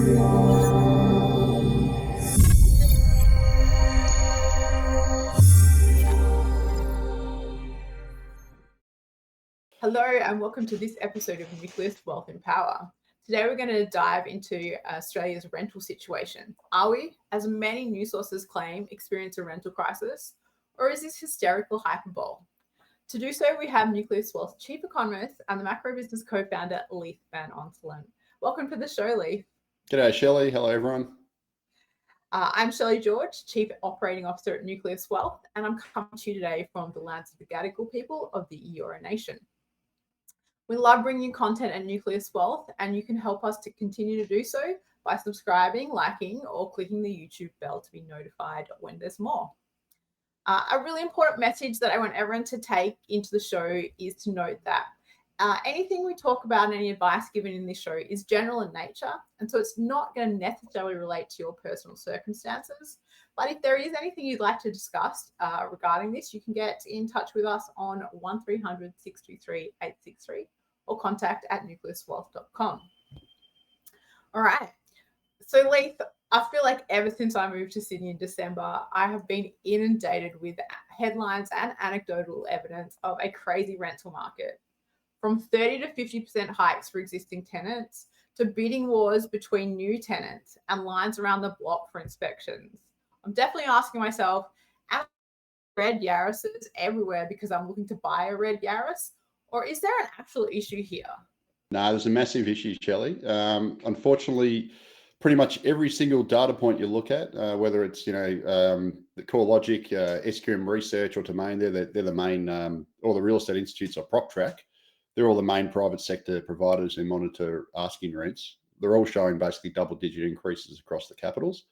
Hello and welcome to this episode of Nucleus Wealth in Power. Today we're going to dive into Australia's rental situation. Are we, as many news sources claim, experiencing a rental crisis, or is this hysterical hyperbole? To do so, we have Nucleus Wealth Chief Economist and the macro business co-founder Leith van Onselen. Welcome to the show, Leith. G'day, Shelley. Hello, everyone. I'm Shelley George, Chief Operating Officer at Nucleus Wealth, and I'm coming to you today from the lands of the Gadigal people of the Eora Nation. We love bringing you content at Nucleus Wealth, and you can help us to continue to do so by subscribing, liking, or clicking the YouTube bell to be notified when there's more. A really important message that I want everyone to take into the show is to note that anything we talk about and any advice given in this show is general in nature, and so it's not going to necessarily relate to your personal circumstances. But if there is anything you'd like to discuss regarding this, you can get in touch with us on 1300 623 863 or contact@nucleuswealth.com. All right. So, Leith, I feel like ever since I moved to Sydney in December, I have been inundated with headlines and anecdotal evidence of a crazy rental market. From 30 to 50% hikes for existing tenants to bidding wars between new tenants and lines around the block for inspections. I'm definitely asking myself, am I red Yaris's everywhere because I'm looking to buy a red Yaris? Or is there an actual issue here? No, there's a massive issue, Shelley. Unfortunately, pretty much every single data point you look at, whether it's the CoreLogic, SQM Research, or Domain, they're the main, or the real estate institutes or PropTrack. They're all the main private sector providers who monitor asking rents. They're all showing basically double-digit increases across the capitals.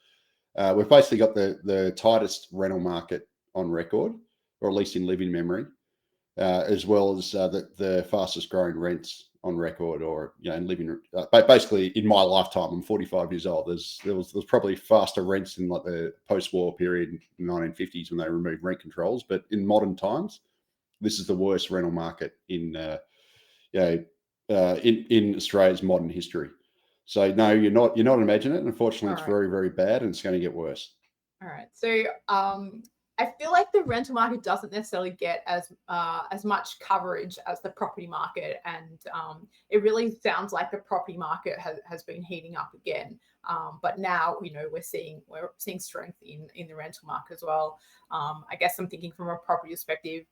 We've basically got the tightest rental market on record, or at least in living memory, as well as the fastest growing rents on record, or in living. Basically, in my lifetime, I'm 45 years old. There was probably faster rents in like the post-war period in the 1950s when they removed rent controls. But in modern times, this is the worst rental market in Australia's modern history. So no, you're not imagining it. Unfortunately, it's very, very bad, and it's going to get worse. All right. So I feel like the rental market doesn't necessarily get as much coverage as the property market, and it really sounds like the property market has been heating up again. But now we're seeing strength in the rental market as well. I guess I'm thinking from a property perspective.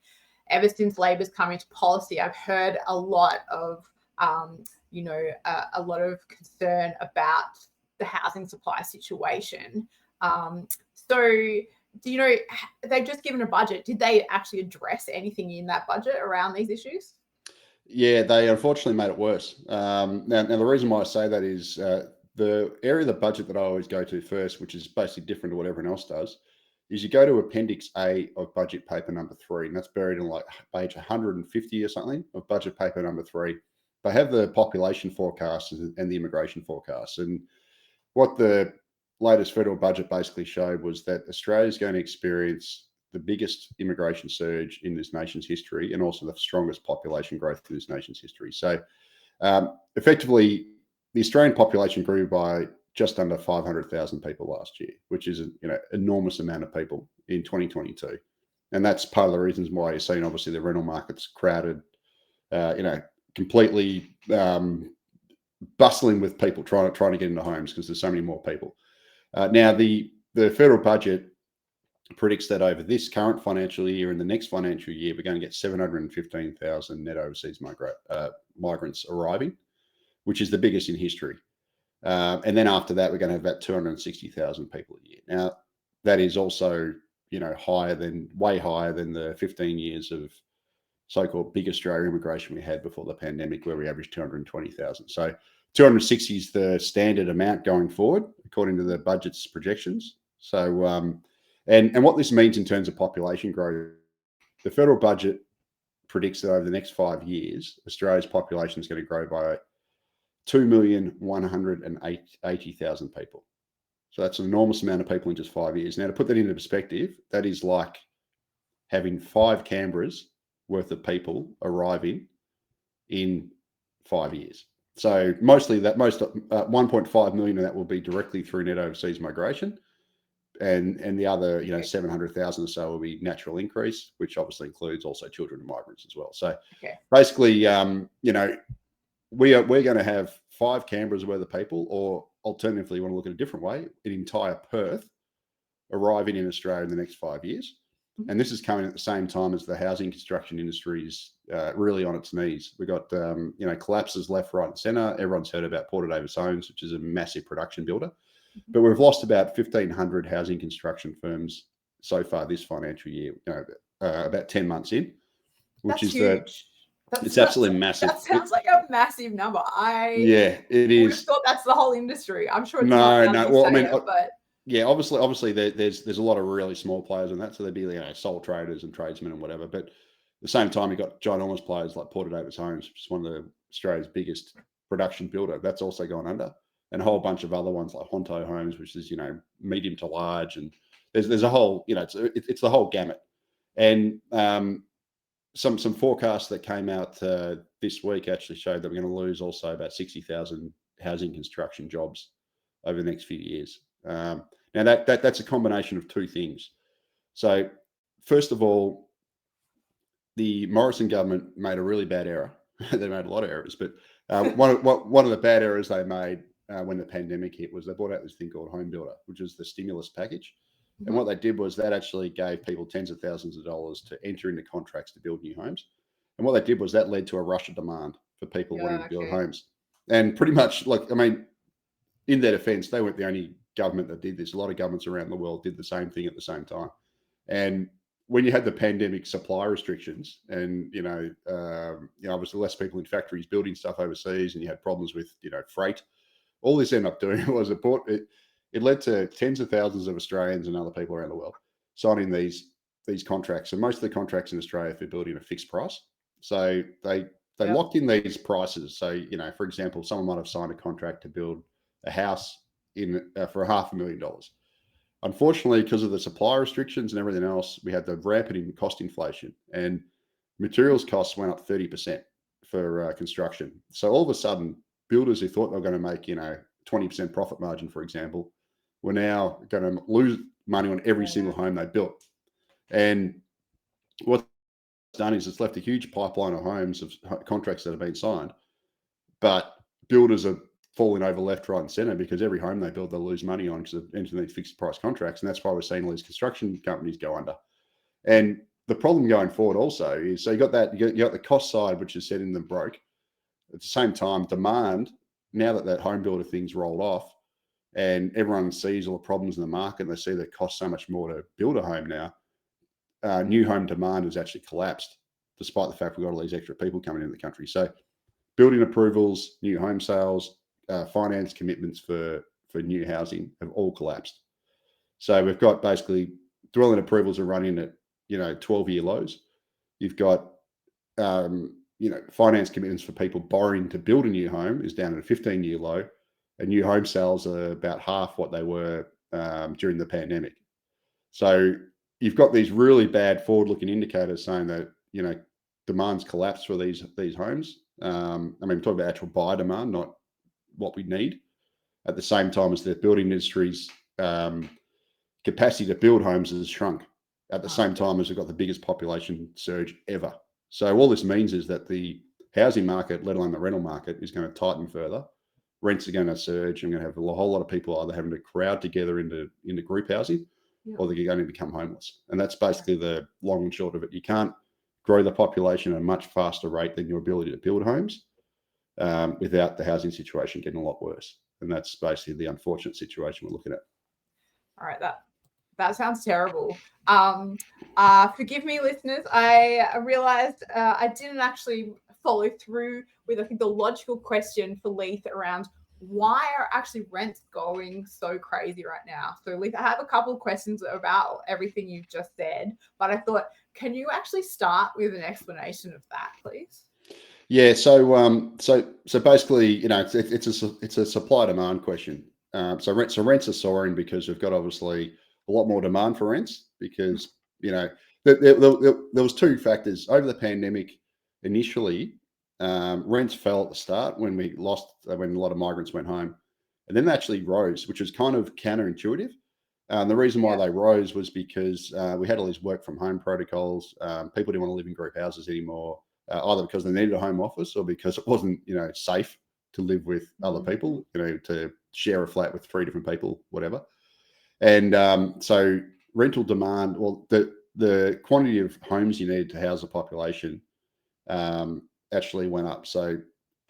Ever since Labor's come into policy, I've heard a lot of a lot of concern about the housing supply situation. So, they've just given a budget. Did they actually address anything in that budget around these issues? Yeah, they unfortunately made it worse. Now, the reason why I say that is the area of the budget that I always go to first, which is basically different to what everyone else does, is you go to Appendix A of budget paper number 3, and that's buried in like page 150 or something of budget paper number 3. They have the population forecasts and the immigration forecasts. And what the latest federal budget basically showed was that Australia is going to experience the biggest immigration surge in this nation's history, and also the strongest population growth in this nation's history. So effectively, the Australian population grew by just under 500,000 people last year, which is an enormous amount of people in 2022. And that's part of the reasons why you're seeing, obviously, the rental market's crowded, completely bustling with people trying to get into homes because there's so many more people. Now, the federal budget predicts that over this current financial year and the next financial year, we're going to get 715,000 net overseas migrants arriving, which is the biggest in history. And then after that, we're going to have about 260,000 people a year. Now, that is also, way higher than the 15 years of so-called big Australian immigration we had before the pandemic, where we averaged 220,000. So 260 is the standard amount going forward, according to the budget's projections. So, and what this means in terms of population growth, the federal budget predicts that over the next 5 years, Australia's population is going to grow by 2,180,000 people. So that's an enormous amount of people in just 5 years. Now, to put that into perspective, that is like having 5 Canberras worth of people arriving in 5 years. So mostly that 1.5 million of that will be directly through net overseas migration, and the other 700,000 or so will be natural increase, which obviously includes also children and migrants as well. So basically, we're going to have 5 Canberras worth of people, or alternatively, you want to look at a different way, an entire Perth arriving in Australia in the next 5 years. And this is coming at the same time as the housing construction industry is really on its knees. We've got, collapses left, right, and centre. Everyone's heard about Porter Davis Homes, which is a massive production builder. But we've lost about 1,500 housing construction firms so far this financial year, about 10 months in, which That's is huge. It's absolutely massive. That sounds like a massive number. It is. Would have thought that's the whole industry. I'm sure it's no. Well, but yeah, obviously there's a lot of really small players in that, so there'd be sole traders and tradesmen and whatever. But at the same time, you've got ginormous players like Porter Davis Homes, which is one of Australia's biggest production builder. That's also gone under, and a whole bunch of other ones like Honto Homes, which is medium to large, and there's a whole it's the whole gamut. And some forecasts that came out this week actually showed that we're going to lose also about 60,000 housing construction jobs over the next few years. Now that's a combination of 2 things. So first of all, the Morrison government made a really bad error. They made a lot of errors, but one of the bad errors they made when the pandemic hit was they brought out this thing called Home Builder, which is the stimulus package. And what they did was that actually gave people tens of thousands of dollars to enter into contracts to build new homes. And what they did was that led to a rush of demand for people wanting to build homes. And pretty much, in their defense, they weren't the only government that did this. A lot of governments around the world did the same thing at the same time. And when you had the pandemic supply restrictions and, obviously less people in factories building stuff overseas, and you had problems with, freight, all this ended up doing was it led to tens of thousands of Australians and other people around the world signing these contracts. And most of the contracts in Australia for building a fixed price. So they locked in these prices. So, for example, someone might have signed a contract to build a house for $500,000. Unfortunately, because of the supply restrictions and everything else, we had the rampant cost inflation, and materials costs went up 30% for construction. So all of a sudden, builders who thought they were going to make 20% profit margin, for example, were now going to lose money on every single home they built. And what's done is it's left a huge pipeline of homes, of contracts that have been signed, but builders are falling over left, right, and centre because every home they build, they'll lose money on because they're entering these fixed price contracts. And that's why we're seeing all these construction companies go under. And the problem going forward also is, so you got the cost side, which is setting them broke. At the same time, demand, now that home builder thing's rolled off and everyone sees all the problems in the market and they see that it costs so much more to build a home now, new home demand has actually collapsed, despite the fact we've got all these extra people coming into the country. So building approvals, new home sales, finance commitments for new housing have all collapsed. So we've got basically dwelling approvals are running at 12-year lows. You've got finance commitments for people borrowing to build a new home is down at a 15-year low, and new home sales are about half what they were during the pandemic. So you've got these really bad forward-looking indicators saying that demand's collapsed for these homes. we're talking about actual buyer demand, not what we need. At the same time as the building industry's capacity to build homes has shrunk. At the same time as we've got the biggest population surge ever. So all this means is that the housing market, let alone the rental market, is going to tighten further. Rents are going to surge, and we're going to have a whole lot of people either having to crowd together into group housing, or they're going to become homeless. And that's basically the long and short of it. You can't grow the population at a much faster rate than your ability to build homes without the housing situation getting a lot worse. And that's basically the unfortunate situation we're looking at. All right, that sounds terrible. Forgive me, listeners. I realized I didn't actually follow through with, I think, the logical question for Leith around why are actually rents going so crazy right now. So, Leith, I have a couple of questions about everything you've just said, but I thought, can you actually start with an explanation of that, please? Yeah. So basically, it's a supply demand question. So rents are soaring because we've got obviously a lot more demand for rents because, there was two factors over the pandemic. Initially, rents fell at the start when we lost, when a lot of migrants went home, and then they actually rose, which was kind of counterintuitive. The reason why they rose was because we had all these work from home protocols. People didn't want to live in group houses anymore, either because they needed a home office or because it wasn't, safe to live with other people, to share a flat with 3 different people, whatever. And so rental demand, well, the quantity of homes you needed to house a population actually went up. So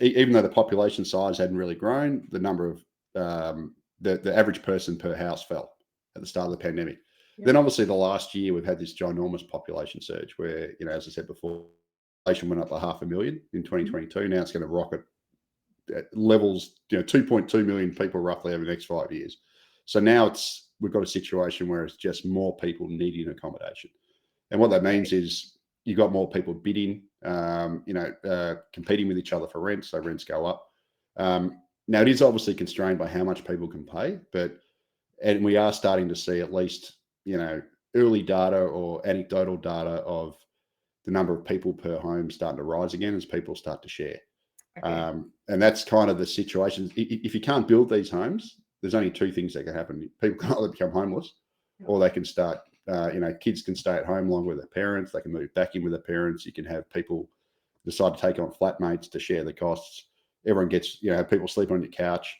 even though the population size hadn't really grown, the number of the average person per house fell at the start of the pandemic. Then obviously the last year we've had this ginormous population surge where, as I said before, population went up by 500,000 in 2022. Now it's going to rocket at levels, 2.2 million people roughly over the next 5 years. So now we've got a situation where it's just more people needing accommodation. And what that means is you've got more people bidding, competing with each other for rent, so rents go up. Now it is obviously constrained by how much people can pay, and we are starting to see at least, early data or anecdotal data of the number of people per home starting to rise again as people start to share. Okay. And that's kind of the situation. If you can't build these homes, there's only 2 things that can happen. People can either become homeless or they can start, kids can stay at home longer with their parents. They can move back in with their parents. You can have people decide to take on flatmates to share the costs. Everyone gets, people sleep on your couch.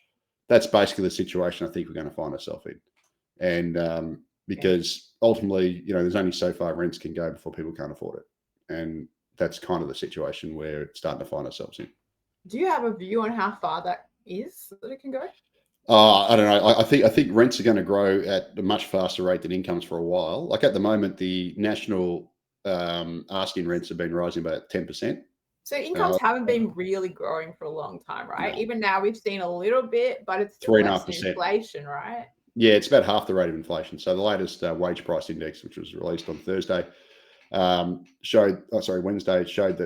That's basically the situation I think we're going to find ourselves in. And because ultimately, there's only so far rents can go before people can't afford it. And that's kind of the situation we're starting to find ourselves in. Do you have a view on how far that is that it can go? I don't know. I think rents are going to grow at a much faster rate than incomes for a while. Like at the moment, the national asking rents have been rising by 10%. So incomes haven't been really growing for a long time, right? No. Even now we've seen a little bit, but it's 3.5% inflation, right? Yeah, it's about half the rate of inflation. So the latest wage price index, which was released on Thursday, Wednesday, showed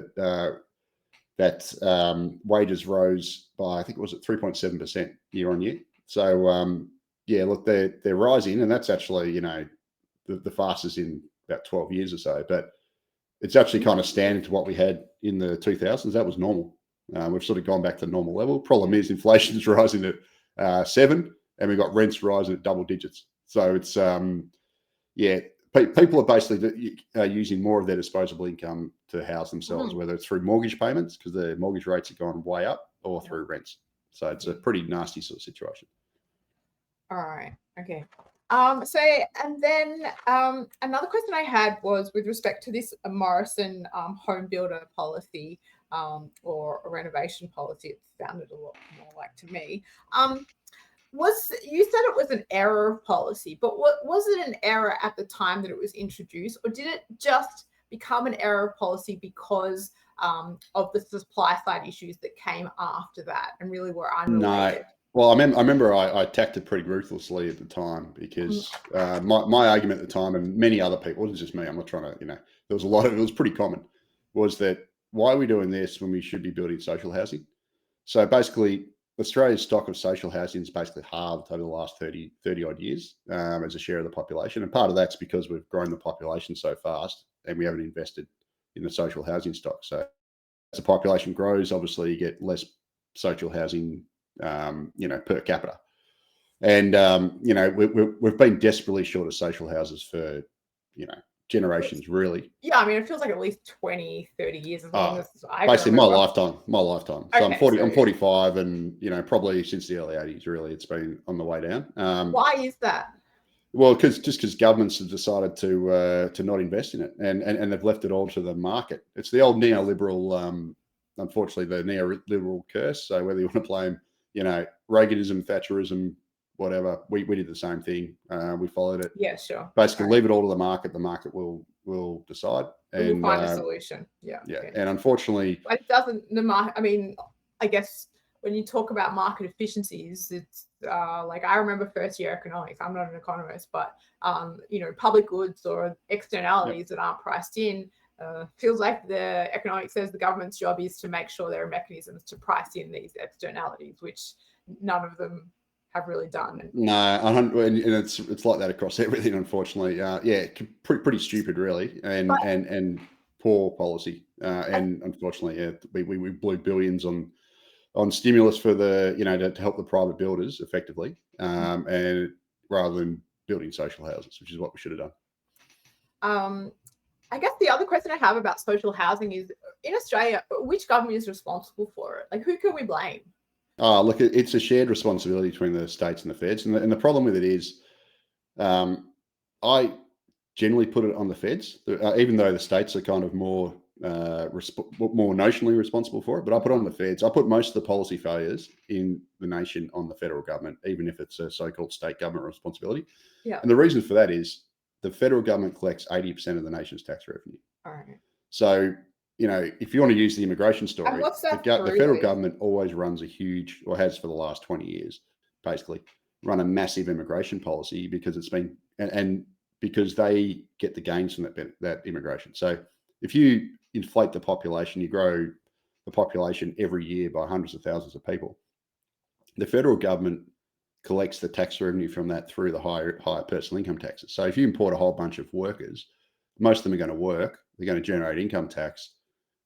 that wages rose by, I think it was at 3.7% year on year. So look, they're rising, and that's actually the fastest in about 12 years or so. But it's actually kind of standing to what we had in the 2000s. That was normal. We've sort of gone back to normal level. Problem is, inflation is rising at 7, and we've got rents rising at double digits. So it's people are basically using more of their disposable income to house themselves, whether it's through mortgage payments because the mortgage rates have gone way up, or through rents. So it's a pretty nasty sort of situation. All right. Okay. And then another question I had was with respect to this Morrison home builder policy or a renovation policy. It sounded a lot more like to me. You said it was an error of policy, but was it an error at the time that it was introduced, or did it just become an error of policy because of the supply side issues that came after that and really were unrelated? No. Well, I remember I attacked it pretty ruthlessly at the time because my argument at the time, and many other people, it wasn't just me, I'm not trying to, there was a lot of it, was pretty common, was that why are we doing this when we should be building social housing? So basically, Australia's stock of social housing is basically halved over the last 30 odd years as a share of the population. And part of that's because we've grown the population so fast and we haven't invested in the social housing stock. So as the population grows, obviously you get less social housing, per capita. And, we've been desperately short of social houses for, generations, really. Yeah, I mean, it feels like at least 20, 30 years as long as I basically remember. my lifetime. So okay, I'm 45 and, probably since the early 80s, really, it's been on the way down. Why is that? Well, because governments have decided to not invest in it and they've left it all to the market. It's the old neoliberal, unfortunately, the neoliberal curse. So whether you want to blame, Reaganism, Thatcherism, whatever, we did the same thing. We followed it. Yeah, sure. Basically, leave it all to the market. The market will decide. And we'll find a solution. Yeah. Okay. And unfortunately, but it doesn't. I mean, I guess when you talk about market efficiencies, it's like I remember first year economics. I'm not an economist, but public goods or externalities that aren't priced in. Feels like the economics says the government's job is to make sure there are mechanisms to price in these externalities, which none of them have really done. No, and it's like that across everything, unfortunately. Pretty stupid, really. And poor policy. And unfortunately, we blew billions on stimulus for the, to help the private builders effectively, and rather than building social houses, which is what we should have done. I guess the other question I have about social housing is, in Australia, which government is responsible for it? Like, who can we blame? Oh, look, it's a shared responsibility between the states and the feds. And the problem with it is, I generally put it on the feds, even though the states are kind of more notionally responsible for it. But I put it on the feds. I put most of the policy failures in the nation on the federal government, even if it's a so-called state government responsibility. Yeah. And the reason for that is the federal government collects 80% of the nation's tax revenue. All right. So, if you want to use the immigration story, And what's that the federal government always runs a huge, or has for the last 20 years, basically, run a massive immigration policy because it's been, and because they get the gains from that immigration. So if you inflate the population, you grow the population every year by hundreds of thousands of people. The federal government collects the tax revenue from that through the higher personal income taxes. So if you import a whole bunch of workers, most of them are going to work, they're going to generate income tax.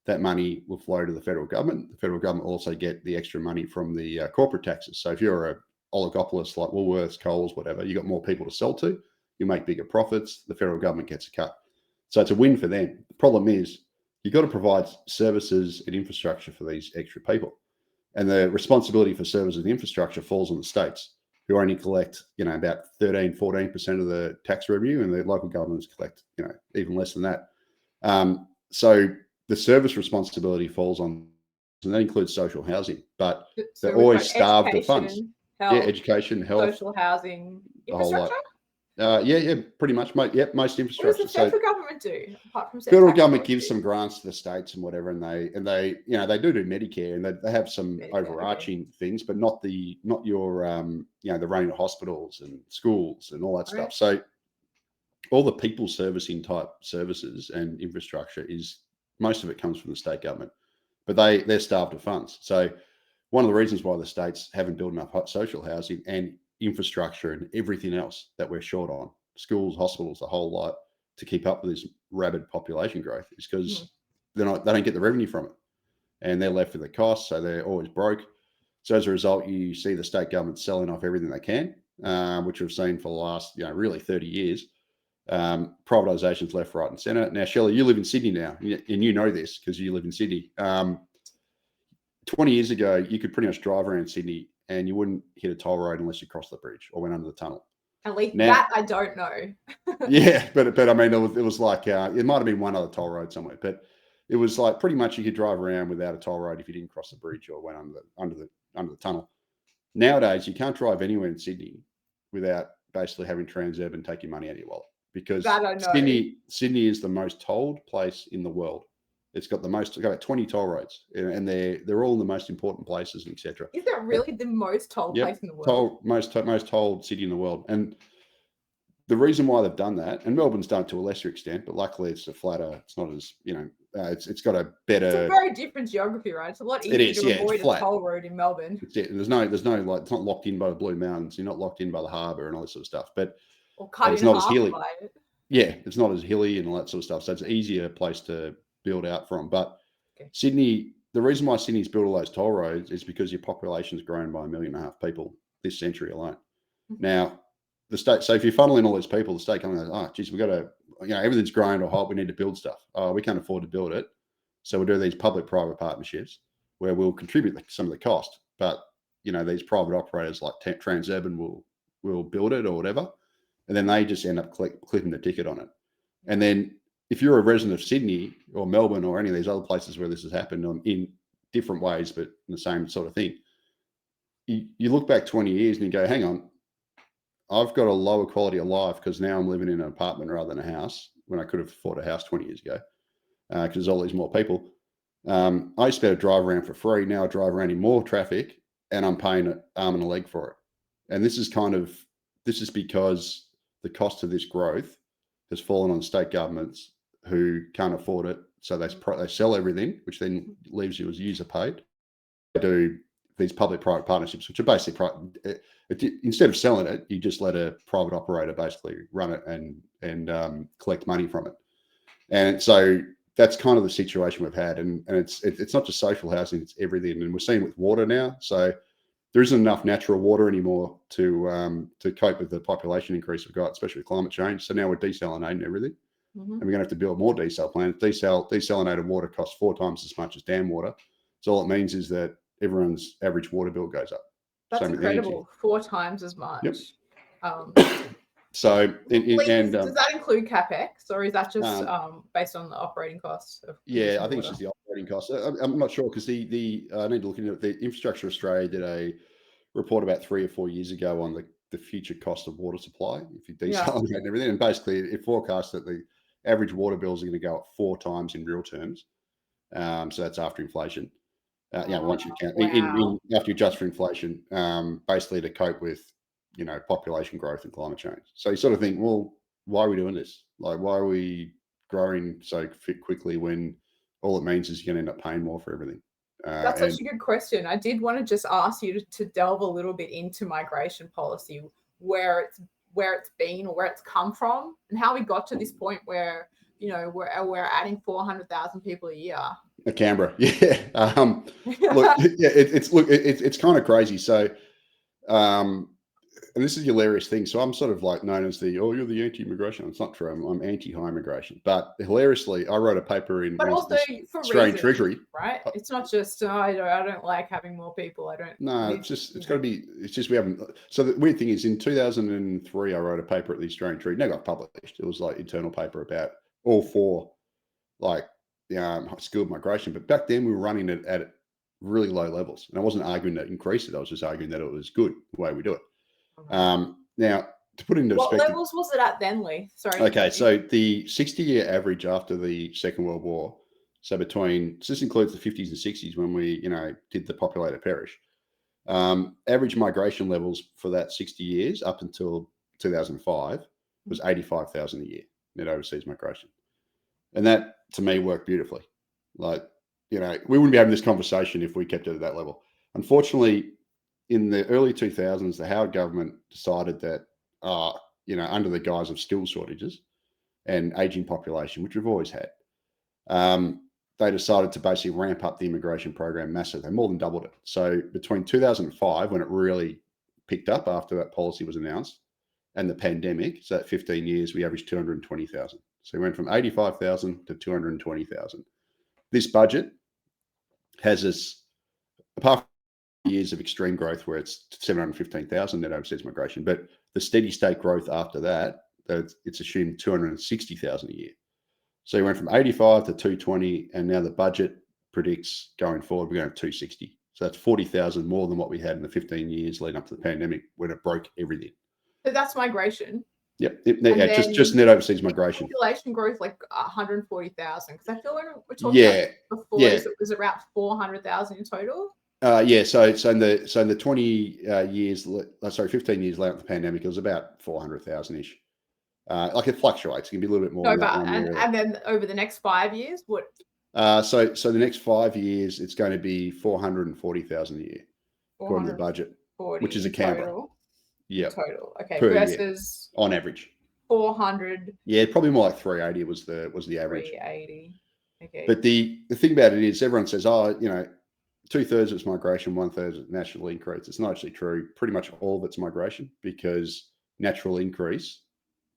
That money will flow to the federal government. The federal government will also get the extra money from the corporate taxes. So if you're a oligopolist like Woolworths, Coles, whatever, you got more people to sell to, you make bigger profits, the federal government gets a cut. So it's a win for them. The problem is you've got to provide services and infrastructure for these extra people. And the responsibility for services and infrastructure falls on the states, who only collect, about 13, 14% of the tax revenue, and the local governments collect, even less than that. So the service responsibility falls on, and that includes social housing, but they're always starved of funds. Health, education, health, social housing, the whole lot. Pretty much. Most infrastructure. What does the federal government do apart from federal government gives some grants to the states and whatever, and they do Medicare, and they have some overarching things, but not your the running of hospitals and schools and all that stuff. So all the people servicing type services and infrastructure most of it comes from the state government, but they're starved of funds. So one of the reasons why the states haven't built enough social housing and infrastructure and everything else that we're short on, schools, hospitals, the whole lot, to keep up with this rapid population growth, is because they don't get the revenue from it, and they're left with the costs, so they're always broke. So as a result, you see the state government selling off everything they can, which we've seen for the last really 30 years. Privatizations left, right, and centre. Now, Shelley, you live in Sydney now, and you know this because you live in Sydney. 20 years ago, you could pretty much drive around Sydney and you wouldn't hit a toll road unless you crossed the bridge or went under the tunnel. At least that I don't know. Yeah, but I mean, it was like it might have been one other toll road somewhere, but it was like pretty much you could drive around without a toll road if you didn't cross the bridge or went under the tunnel. Nowadays, you can't drive anywhere in Sydney without basically having Transurban take your money out of your wallet, because Sydney is the most tolled place in the world. It's got 20 toll roads, and they're all in the most important places, etc. Is that really the most tolled place in the world? Most tolled city in the world. And the reason why they've done that, and Melbourne's done it to a lesser extent, but luckily it's a flatter. It's not as it's got a better. It's a very different geography, right? It's a lot easier to avoid a toll road in Melbourne. There's no like, it's not locked in by the Blue Mountains. You're not locked in by the harbour and all this sort of stuff. But it's not as hilly. Yeah, it's not as hilly and all that sort of stuff. So it's an easier place to build out from. But Sydney, the reason why Sydney's built all those toll roads is because your population's grown by 1.5 million people this century alone. Now, the state, so if you funnel in all these people, the state comes and goes, geez, we've got to, everything's grown or hot, we need to build stuff. We can't afford to build it. So we'll do these public-private partnerships where we'll contribute some of the cost. But, these private operators like Transurban will build it or whatever. And then they just end up clipping the ticket on it. And then if you're a resident of Sydney or Melbourne or any of these other places where this has happened in different ways, but in the same sort of thing, you look back 20 years and you go, hang on, I've got a lower quality of life because now I'm living in an apartment rather than a house when I could have afforded a house 20 years ago, because there's all these more people. I used to be able to drive around for free. Now I drive around in more traffic and I'm paying an arm and a leg for it. And this is because the cost of this growth has fallen on state governments who can't afford it, so they sell everything, which then leaves you as user paid. They do these public-private partnerships, which are basically instead of selling it, you just let a private operator basically run it and collect money from it. And so that's kind of the situation we've had, and it's not just social housing; it's everything. And we're seeing with water now. So there isn't enough natural water anymore to cope with the population increase we've got, especially with climate change. So now we're desalinating everything, and we're going to have to build more desal plants. Desalinated water costs 4 times as much as dam water. So all it means is that everyone's average water bill goes up. That's incredible. 4 times as much. Yep. So, does that include capex, or is that just based on the operating costs? Yeah, I think it's just the operating costs. I'm not sure because I need to look into it. The Infrastructure Australia did a report about 3 or 4 years ago on the future cost of water supply if you desalinate and everything, and basically it forecasts that the average water bills are going to go up 4 times in real terms. So that's after inflation. Once you count after you adjust for inflation, basically to cope with population growth and climate change. So you sort of think, well, why are we doing this? Like, why are we growing so quickly when all it means is you're going to end up paying more for everything? That's such a good question. I did want to just ask you to delve a little bit into migration policy, where it's been or where it's come from, and how we got to this point where we're adding 400,000 people a year. Canberra, yeah. It's kind of crazy. So, and this is the hilarious thing. So I'm sort of like known as you're the anti-immigration. It's not true. I'm anti-high immigration. But hilariously, I wrote a paper in Australian Treasury. Right? It's not just I don't like having more people. I don't. No, it's just we haven't. So the weird thing is, in 2003, I wrote a paper at the Australian Treasury. Never got published. It was like internal paper about all 4 skilled migration. But back then we were running it at really low levels, and I wasn't arguing to increase it. I was just arguing that it was good the way we do it. Now, to put it into perspective, what levels was it at then, Leith? Sorry. Okay, so the 60-year average after the Second World War, so this includes the 50s and 60s when we, did the populated parish, average migration levels for that 60 years up until 2005 was 85,000 a year net overseas migration, and that to me worked beautifully. Like, we wouldn't be having this conversation if we kept it at that level. Unfortunately, in the early 2000s, the Howard government decided that, under the guise of skill shortages and aging population, which we've always had, they decided to basically ramp up the immigration program massively. They more than doubled it. So between 2005, when it really picked up after that policy was announced, and the pandemic, so that 15 years, we averaged 220,000. So we went from 85,000 to 220,000. This budget has us, apart from years of extreme growth where it's 715,000 net overseas migration, but the steady state growth after that, it's assumed 260,000 a year. So you went from 85 to 220, and now the budget predicts going forward we're going to 260. So that's 40,000 more than what we had in the 15 years leading up to the pandemic when it broke everything. So that's migration. Yep. Just net overseas migration. Population growth like 140,000. Because I feel when we're talking about before, it was around 400,000 in total. So in the 20 years, 15 years later the pandemic, it was about 400,000 ish. It fluctuates. It can be a little bit more. No, but and then over the next 5 years, what? So the next 5 years, it's going to be 440,000 a year according to the budget, which is a Canberra. Total. Yeah. Total. Okay. Versus on average 400. Yeah, probably more like 380 was the average. 380. Okay. But the thing about it is, everyone says, 2/3 of it's migration, 1/3 is natural increase. It's not actually true. Pretty much all of it's migration, because natural increase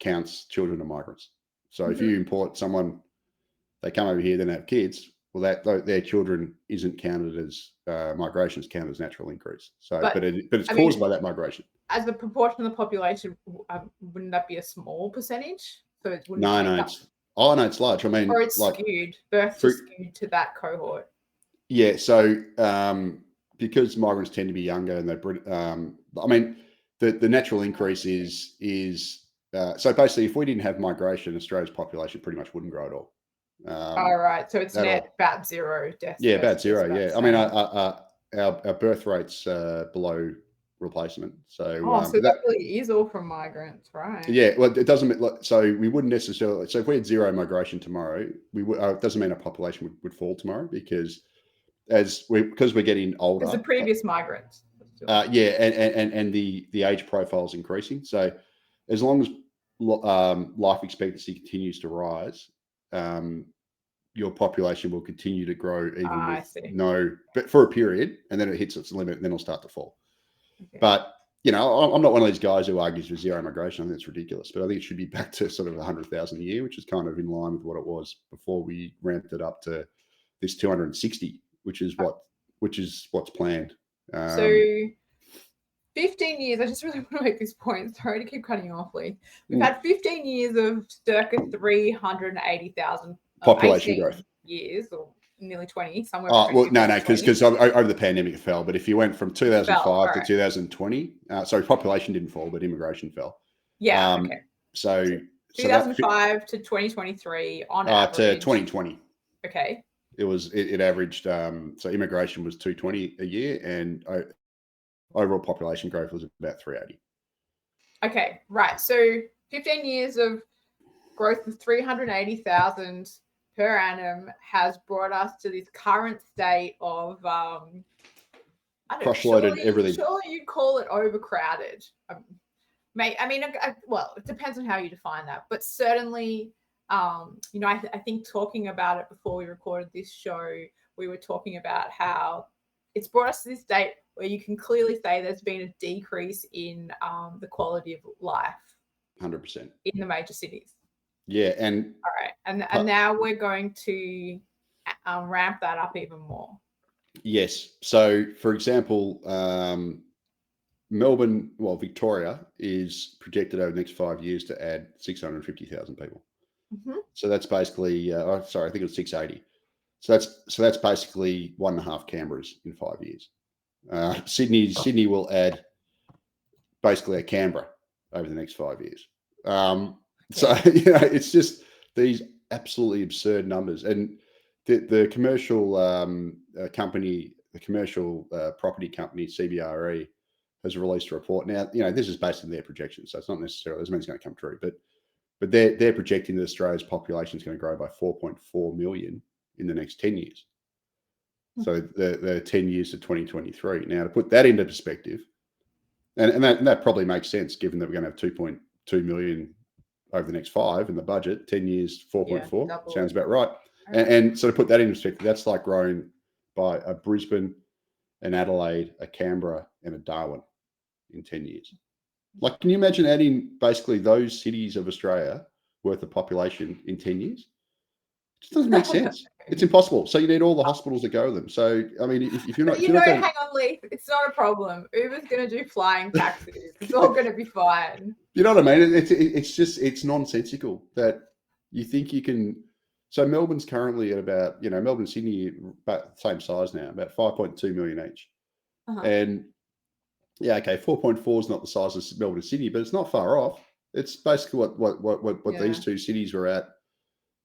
counts children of migrants. So if you import someone, they come over here, then have kids, well, that their children isn't counted as migration, is counted as natural increase. So, but it's caused by that migration. As a proportion of the population, wouldn't that be a small percentage? So it wouldn't. No, it's large. I mean, or it's skewed. Births are skewed to that cohort. Yeah. So because migrants tend to be younger, and the natural increase is so basically, if we didn't have migration, Australia's population pretty much wouldn't grow at all. Right. So it's net about zero deaths. Yeah, about zero. Yeah. I mean, our birth rate's below replacement. So so that really is all from migrants, right? Yeah. Well, it doesn't. So we wouldn't necessarily. So if we had zero migration tomorrow, it doesn't mean our population would fall tomorrow, because we're getting older. As the previous migrants. And the age profile is increasing. So as long as life expectancy continues to rise, your population will continue to grow even with but for a period, and then it hits its limit, and then it'll start to fall. Okay. But I'm not one of these guys who argues for zero immigration. I think it's ridiculous, but I think it should be back to sort of 100,000 a year, which is kind of in line with what it was before we ramped it up to this 260, which is what's planned. So 15 years, I just really want to make this point. Sorry to keep cutting you off, Leith. We've had 15 years of circa 380,000 population growth. Years, or nearly 20, somewhere. Because over the pandemic it fell. But if you went from 2005 to 2020, population didn't fall, but immigration fell. Yeah. Okay. So 2005 to 2023 on average. To 2020. Okay. It averaged. So immigration was 220 a year, and overall population growth was about 380. Okay, right. So 15 years of growth of 380,000 per annum has brought us to this current state of crush-loaded everything. Surely you'd call it overcrowded. Well, it depends on how you define that, but certainly, I think talking about it before we recorded this show, we were talking about how it's brought us to this state where you can clearly say there's been a decrease in the quality of life. 100%. In the major cities. Yeah, and all right, and now we're going to ramp that up even more. Yes. So, for example, Victoria is projected over the next 5 years to add 650,000 people. Mm-hmm. So that's basically, I think it was 680. So that's basically 1.5 Canberras in 5 years. Sydney will add basically a Canberra over the next 5 years. So it's just these absolutely absurd numbers, and the commercial company, the commercial property company CBRE, has released a report. Now, this is based on their projections, so it's not necessarily doesn't mean it's going to come true, but they're projecting that Australia's population is going to grow by 4.4 million in the next 10 years. So the 10 years to 2023. Now, to put that into perspective, and that probably makes sense given that we're going to have 2.2 million over the next 5 in the budget. 10 years, 4.4 sounds about right. And so to put that into perspective, that's like growing by a Brisbane, an Adelaide, a Canberra, and a Darwin in 10 years. Like, can you imagine adding basically those cities of Australia worth of population in 10 years? It just doesn't make sense. It's impossible. So you need all the hospitals to go to them. So, I mean, if you're not... hang on, Leith. It's not a problem. Uber's going to do flying taxis. It's all going to be fine. You know what I mean? It's nonsensical that you think you can... So Melbourne's currently at about, Melbourne and Sydney, about the same size now, about 5.2 million each. Uh-huh. And 4.4 is not the size of Melbourne and Sydney, but it's not far off. It's basically what these two cities were at,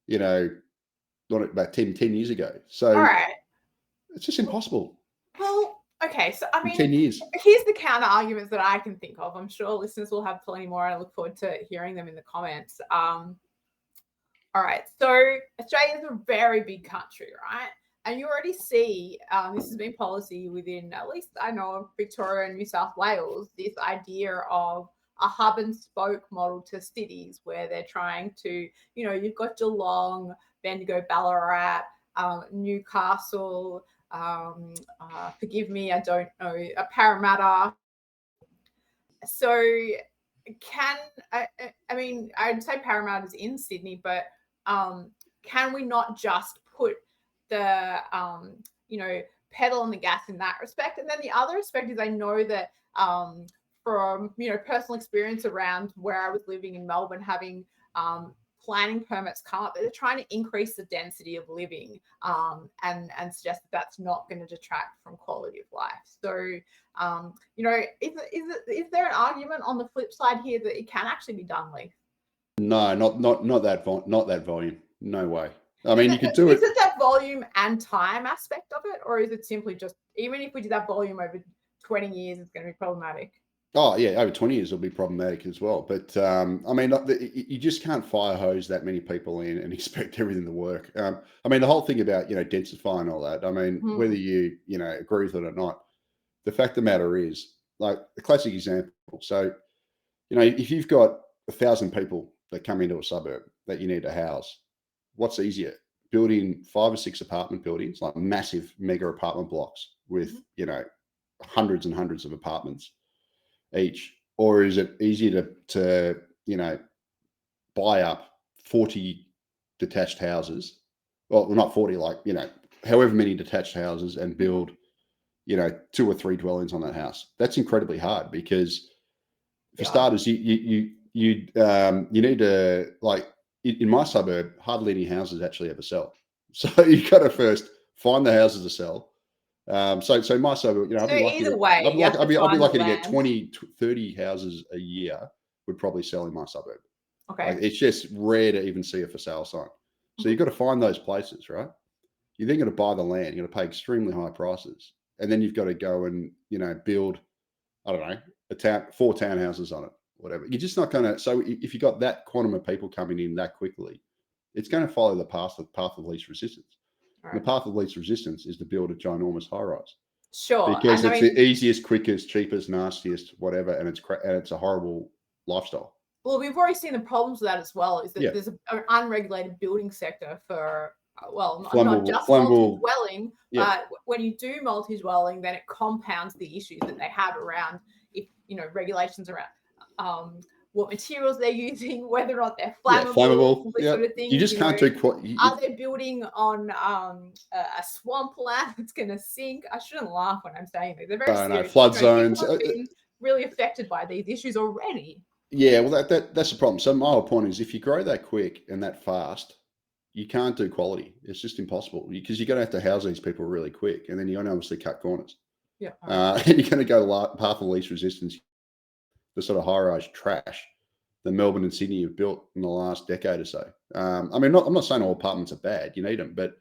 not about 10 years ago. So all right. It's just impossible. Well, okay. So, I mean, 10 years. Here's the counter arguments that I can think of. I'm sure listeners will have plenty more. I look forward to hearing them in the comments. All right. So Australia is a very big country, right? And you already see this has been policy within, at least I know of Victoria and New South Wales, this idea of a hub and spoke model to cities where they're trying to, you've got Geelong, Bendigo, Ballarat, Newcastle, forgive me, I don't know, Parramatta. So I'd say Parramatta is in Sydney, but can we not just put the, pedal on the gas in that respect? And then the other aspect is I know that from, personal experience around where I was living in Melbourne, having planning permits come up, they're trying to increase the density of living and suggest that that's not going to detract from quality of life. So, is there an argument on the flip side here that it can actually be done, Leith? No, not that volume. No way. I mean, you could do it. Is it that volume and time aspect of it, or is it simply just, even if we did that volume over 20 years, it's going to be problematic? Oh, yeah, over 20 years will be problematic as well. But, you just can't fire hose that many people in and expect everything to work. The whole thing about, densifying all that, whether you, agree with it or not, the fact of the matter is, like, the classic example. So, if you've got 1,000 people that come into a suburb that you need to house, what's easier? building 5 or 6 apartment buildings, like massive mega apartment blocks with, hundreds and hundreds of apartments each? Or is it easier to buy up 40 detached houses? Well, not 40, however many detached houses, and build, 2 or 3 dwellings on that house. That's incredibly hard because, for starters, you need to, in my suburb, hardly any houses actually ever sell. So you got to first find the houses to sell. So my suburb, I'd be lucky. Either way, I'd be lucky to get 20, 30 houses a year would probably sell in my suburb. Okay. It's just rare to even see a for sale sign. So you've got to find those places, right? You then got to buy the land. You've got to pay extremely high prices, and then you've got to go and build, I don't know, 4 townhouses on it, whatever. You're just not going to. So if you got that quantum of people coming in that quickly, it's going to follow the path of least resistance. Right. The path of least resistance is to build a ginormous high rise. Sure, because it's the easiest, quickest, cheapest, nastiest, whatever, and it's a horrible lifestyle. Well, we've already seen the problems with that as well. Is that there's an unregulated building sector for not just multi-dwelling, but when you do multi-dwelling, then it compounds the issues that they have around regulations around what materials they're using, whether or not they're flammable, this sort of thing. You just can't do. Are they building on a swamp land that's going to sink? I shouldn't laugh when I'm saying this. They're very serious. Flood zones. Been really affected by these issues already. Yeah, well, that's the problem. So my whole point is, if you grow that quick and that fast, you can't do quality. It's just impossible because you're going to have to house these people really quick, and then you're going to obviously cut corners. Yeah. And you're going to go the path of least resistance, the sort of high-rise trash that Melbourne and Sydney have built in the last decade or so. I'm not saying all apartments are bad. You need them, but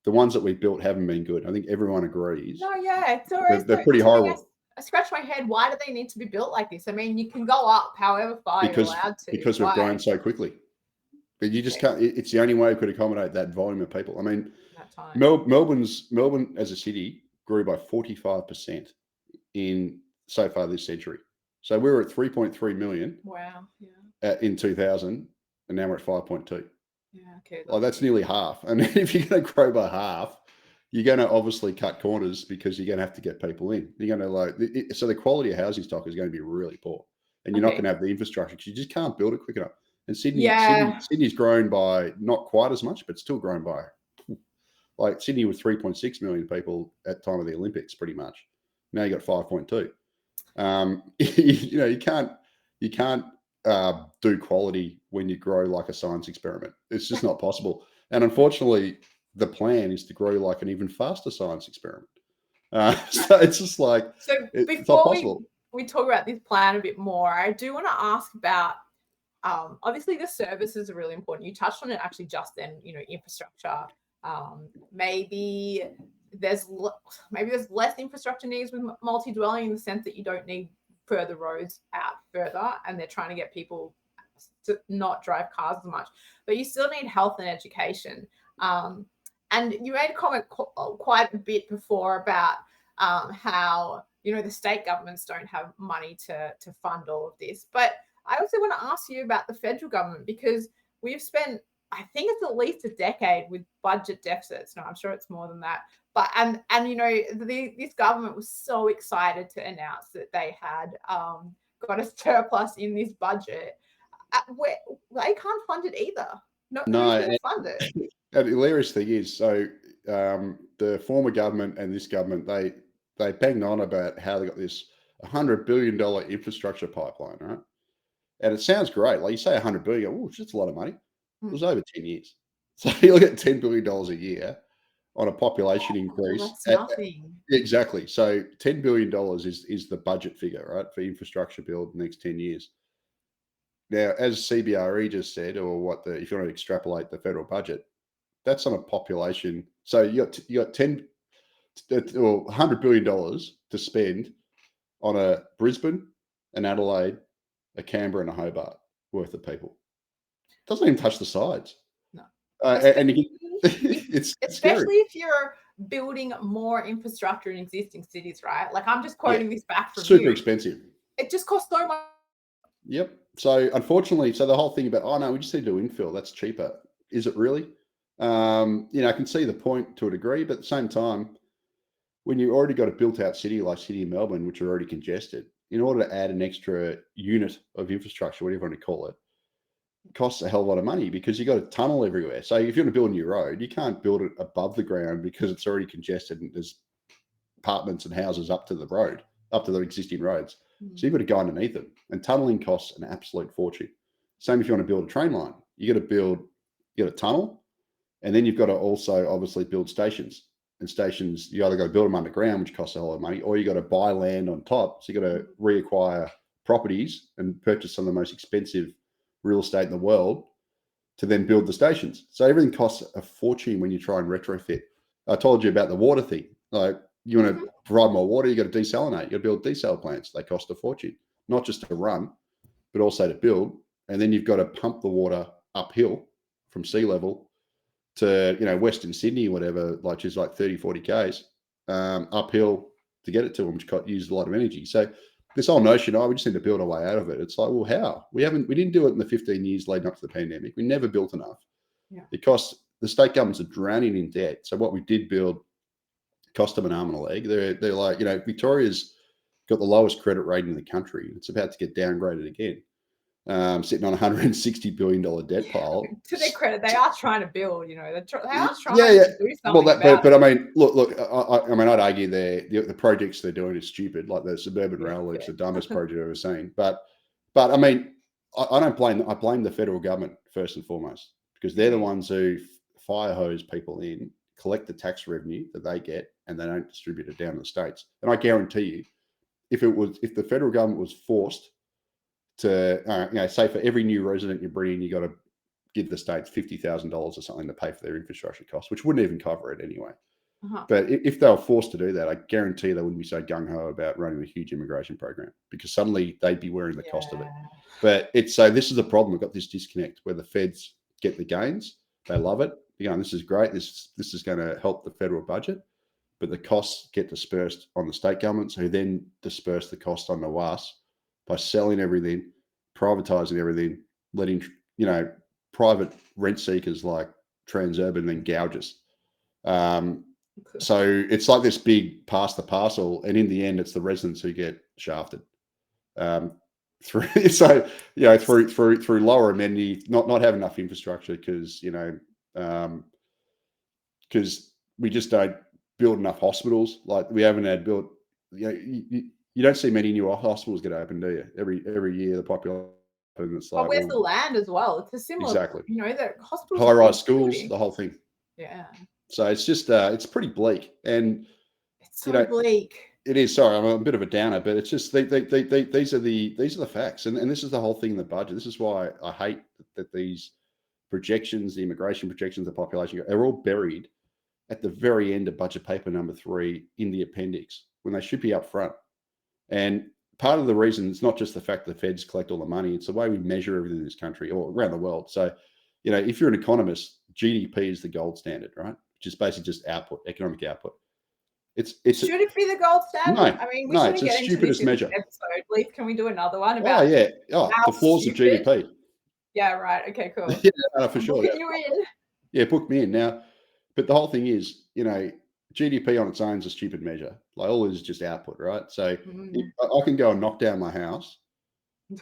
the ones that we've built haven't been good. I think everyone agrees. No, yeah, it's always they're pretty horrible. I scratch my head. Why do they need to be built like this? I mean, you can go up however far you're allowed to. Because we've grown so quickly. But you just can't. It's the only way we could accommodate that volume of people. I mean, Melbourne as a city grew by 45% so far this century. So we were at 3.3 million. Wow. Yeah. In 2000, and now we're at 5.2. Yeah. Okay. That's nearly half. And if you're going to grow by half, you're going to obviously cut corners because you're going to have to get people in. You're going to so the quality of housing stock is going to be really poor, and you're not going to have the infrastructure because you just can't build it quick enough. And Sydney's grown by not quite as much, but still grown by Sydney was 3.6 million people at the time of the Olympics, pretty much. Now you got 5.2. You can't do quality when you grow like a science experiment. It's just not possible. And unfortunately, the plan is to grow like an even faster science experiment. So it's just it's not possible. We talk about this plan a bit more, I do want to ask about obviously the services are really important. You touched on it actually just then, infrastructure. Maybe there's less infrastructure needs with multi-dwelling in the sense that you don't need further roads out further, and they're trying to get people to not drive cars as much, but you still need health and education. And you made a comment quite a bit before about how the state governments don't have money to fund all of this. But I also want to ask you about the federal government, because we've spent, I think it's at least a decade with budget deficits. No, I'm sure it's more than that. But and this government was so excited to announce that they had got a surplus in this budget. Where they can't fund it either. No, fund it. The hilarious thing is, so the former government and this government, they banged on about how they got this $100 billion infrastructure pipeline, right? And it sounds great. Like you say, $100 billion, oh, that's a lot of money. It was over 10 years. So you look at $10 billion a year on a population increase. That's nothing. Exactly. So $10 billion is the budget figure, right, for infrastructure build the next 10 years. Now, as CBRE just said, or if you want to extrapolate the federal budget, that's on a population. So you got $100 billion to spend on a Brisbane, an Adelaide, a Canberra, and a Hobart worth of people. Doesn't even touch the sides. No. And it's especially scary. If you're building more infrastructure in existing cities, right? Like I'm just quoting this back from super expensive. It just costs so much. Yep. So unfortunately, the whole thing about, oh no, we just need to do infill. That's cheaper. Is it really? I can see the point to a degree, but at the same time, when you already got a built-out city like City of Melbourne, which are already congested, in order to add an extra unit of infrastructure, whatever you want to call it, costs a hell of a lot of money because you got a tunnel everywhere. So if you want to build a new road, you can't build it above the ground because it's already congested and there's apartments and houses up to the road, up to the existing roads. So you've got to go underneath them, and tunneling costs an absolute fortune. Same if you want to build a train line, you got a tunnel, and then you've got to also obviously build stations. And stations, you either got to build them underground, which costs a lot of money, or you got to buy land on top. So you got to reacquire properties and purchase some of the most expensive real estate in the world to then build the stations. So everything costs a fortune when you try and retrofit. I told you about the water thing. Like, you want to provide more water, you got to desalinate. You got to build desal plants. They cost a fortune, not just to run, but also to build. And then you've got to pump the water uphill from sea level to, Western Sydney or whatever, which is like 30, 40 Ks uphill to get it to them, which used a lot of energy. So this whole notion, we just need to build our way out of it. It's like, well, how? We didn't do it in the 15 years leading up to the pandemic. We never built enough. Yeah. Because the state governments are drowning in debt. So what we did build cost them an arm and a leg. They're like, Victoria's got the lowest credit rating in the country. It's about to get downgraded again. Sitting on $160 billion debt pile. To their credit, they are trying to build. They are trying to do something. Well, but I mean, look. I mean, I'd argue the projects they're doing is stupid. Like the suburban rail link's the dumbest project I've ever seen. But I mean, I don't blame. I blame the federal government first and foremost because they're the ones who fire hose people in, collect the tax revenue that they get, and they don't distribute it down to the states. And I guarantee you, if the federal government was forced to, say for every new resident you bring in, you got to give the states $50,000 or something to pay for their infrastructure costs, which wouldn't even cover it anyway. But if they were forced to do that, I guarantee they wouldn't be so gung-ho about running a huge immigration program because suddenly they'd be wearing the cost of it. But so this is the problem. We've got this disconnect where the feds get the gains. They love it. This is great. This is going to help the federal budget. But the costs get dispersed on the state governments who then disperse the cost on the us by selling everything, privatizing everything, letting, private rent seekers like Transurban then gouge us. So it's like this big pass the parcel, and in the end, it's the residents who get shafted through lower amenity, not having enough infrastructure because we just don't build enough hospitals. Like we haven't had built. You don't see many new hospitals get open, do you? Every year the population. It's like, where's the land as well? It's a similar, exactly. The hospitals, high-rise schools, the whole thing. Yeah. So it's just it's pretty bleak, and it's so bleak. It is. Sorry, I'm a bit of a downer, but it's just these are the facts, and this is the whole thing in the budget. This is why I hate that these projections, the immigration projections, the population, they're all buried at the very end of budget paper number 3 in the appendix when they should be up front. And part of the reason it's not just the fact that the feds collect all the money, it's the way we measure everything in this country or around the world. So, if you're an economist, GDP is the gold standard, right? Which is basically just output, economic output. Should it be the gold standard? No, I mean, it's the stupidest measure. Episode. Leith, can we do another one about? The flaws of GDP. Yeah, right. Okay, cool. For sure. You in? Yeah, book me in now. But the whole thing is, GDP on its own is a stupid measure. Like all it is just output, right? So I can go and knock down my house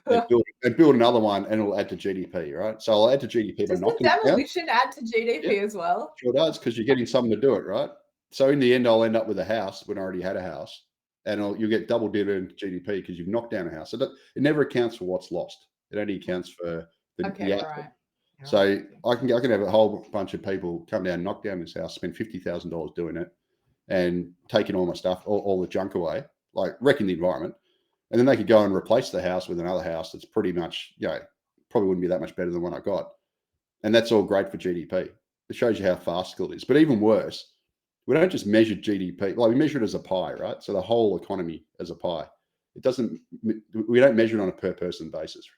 and build another one, and it'll add to GDP, right? So I'll add to GDP by knocking it down. Demolition add to GDP as well? Sure does, because you're getting someone to do it, right? So in the end, I'll end up with a house when I already had a house, and you'll get double dividend GDP because you've knocked down a house. So it never accounts for what's lost. It only accounts for the output. Right. So I can have a whole bunch of people come down, knock down this house, spend $50,000 doing it, and taking all my stuff, all the junk away, like wrecking the environment. And then they could go and replace the house with another house that's pretty much, probably wouldn't be that much better than the one I got. And that's all great for GDP. It shows you how farcical it is. But even worse, we don't just measure GDP. Like we measure it as a pie, right? So the whole economy as a pie. We don't measure it on a per person basis.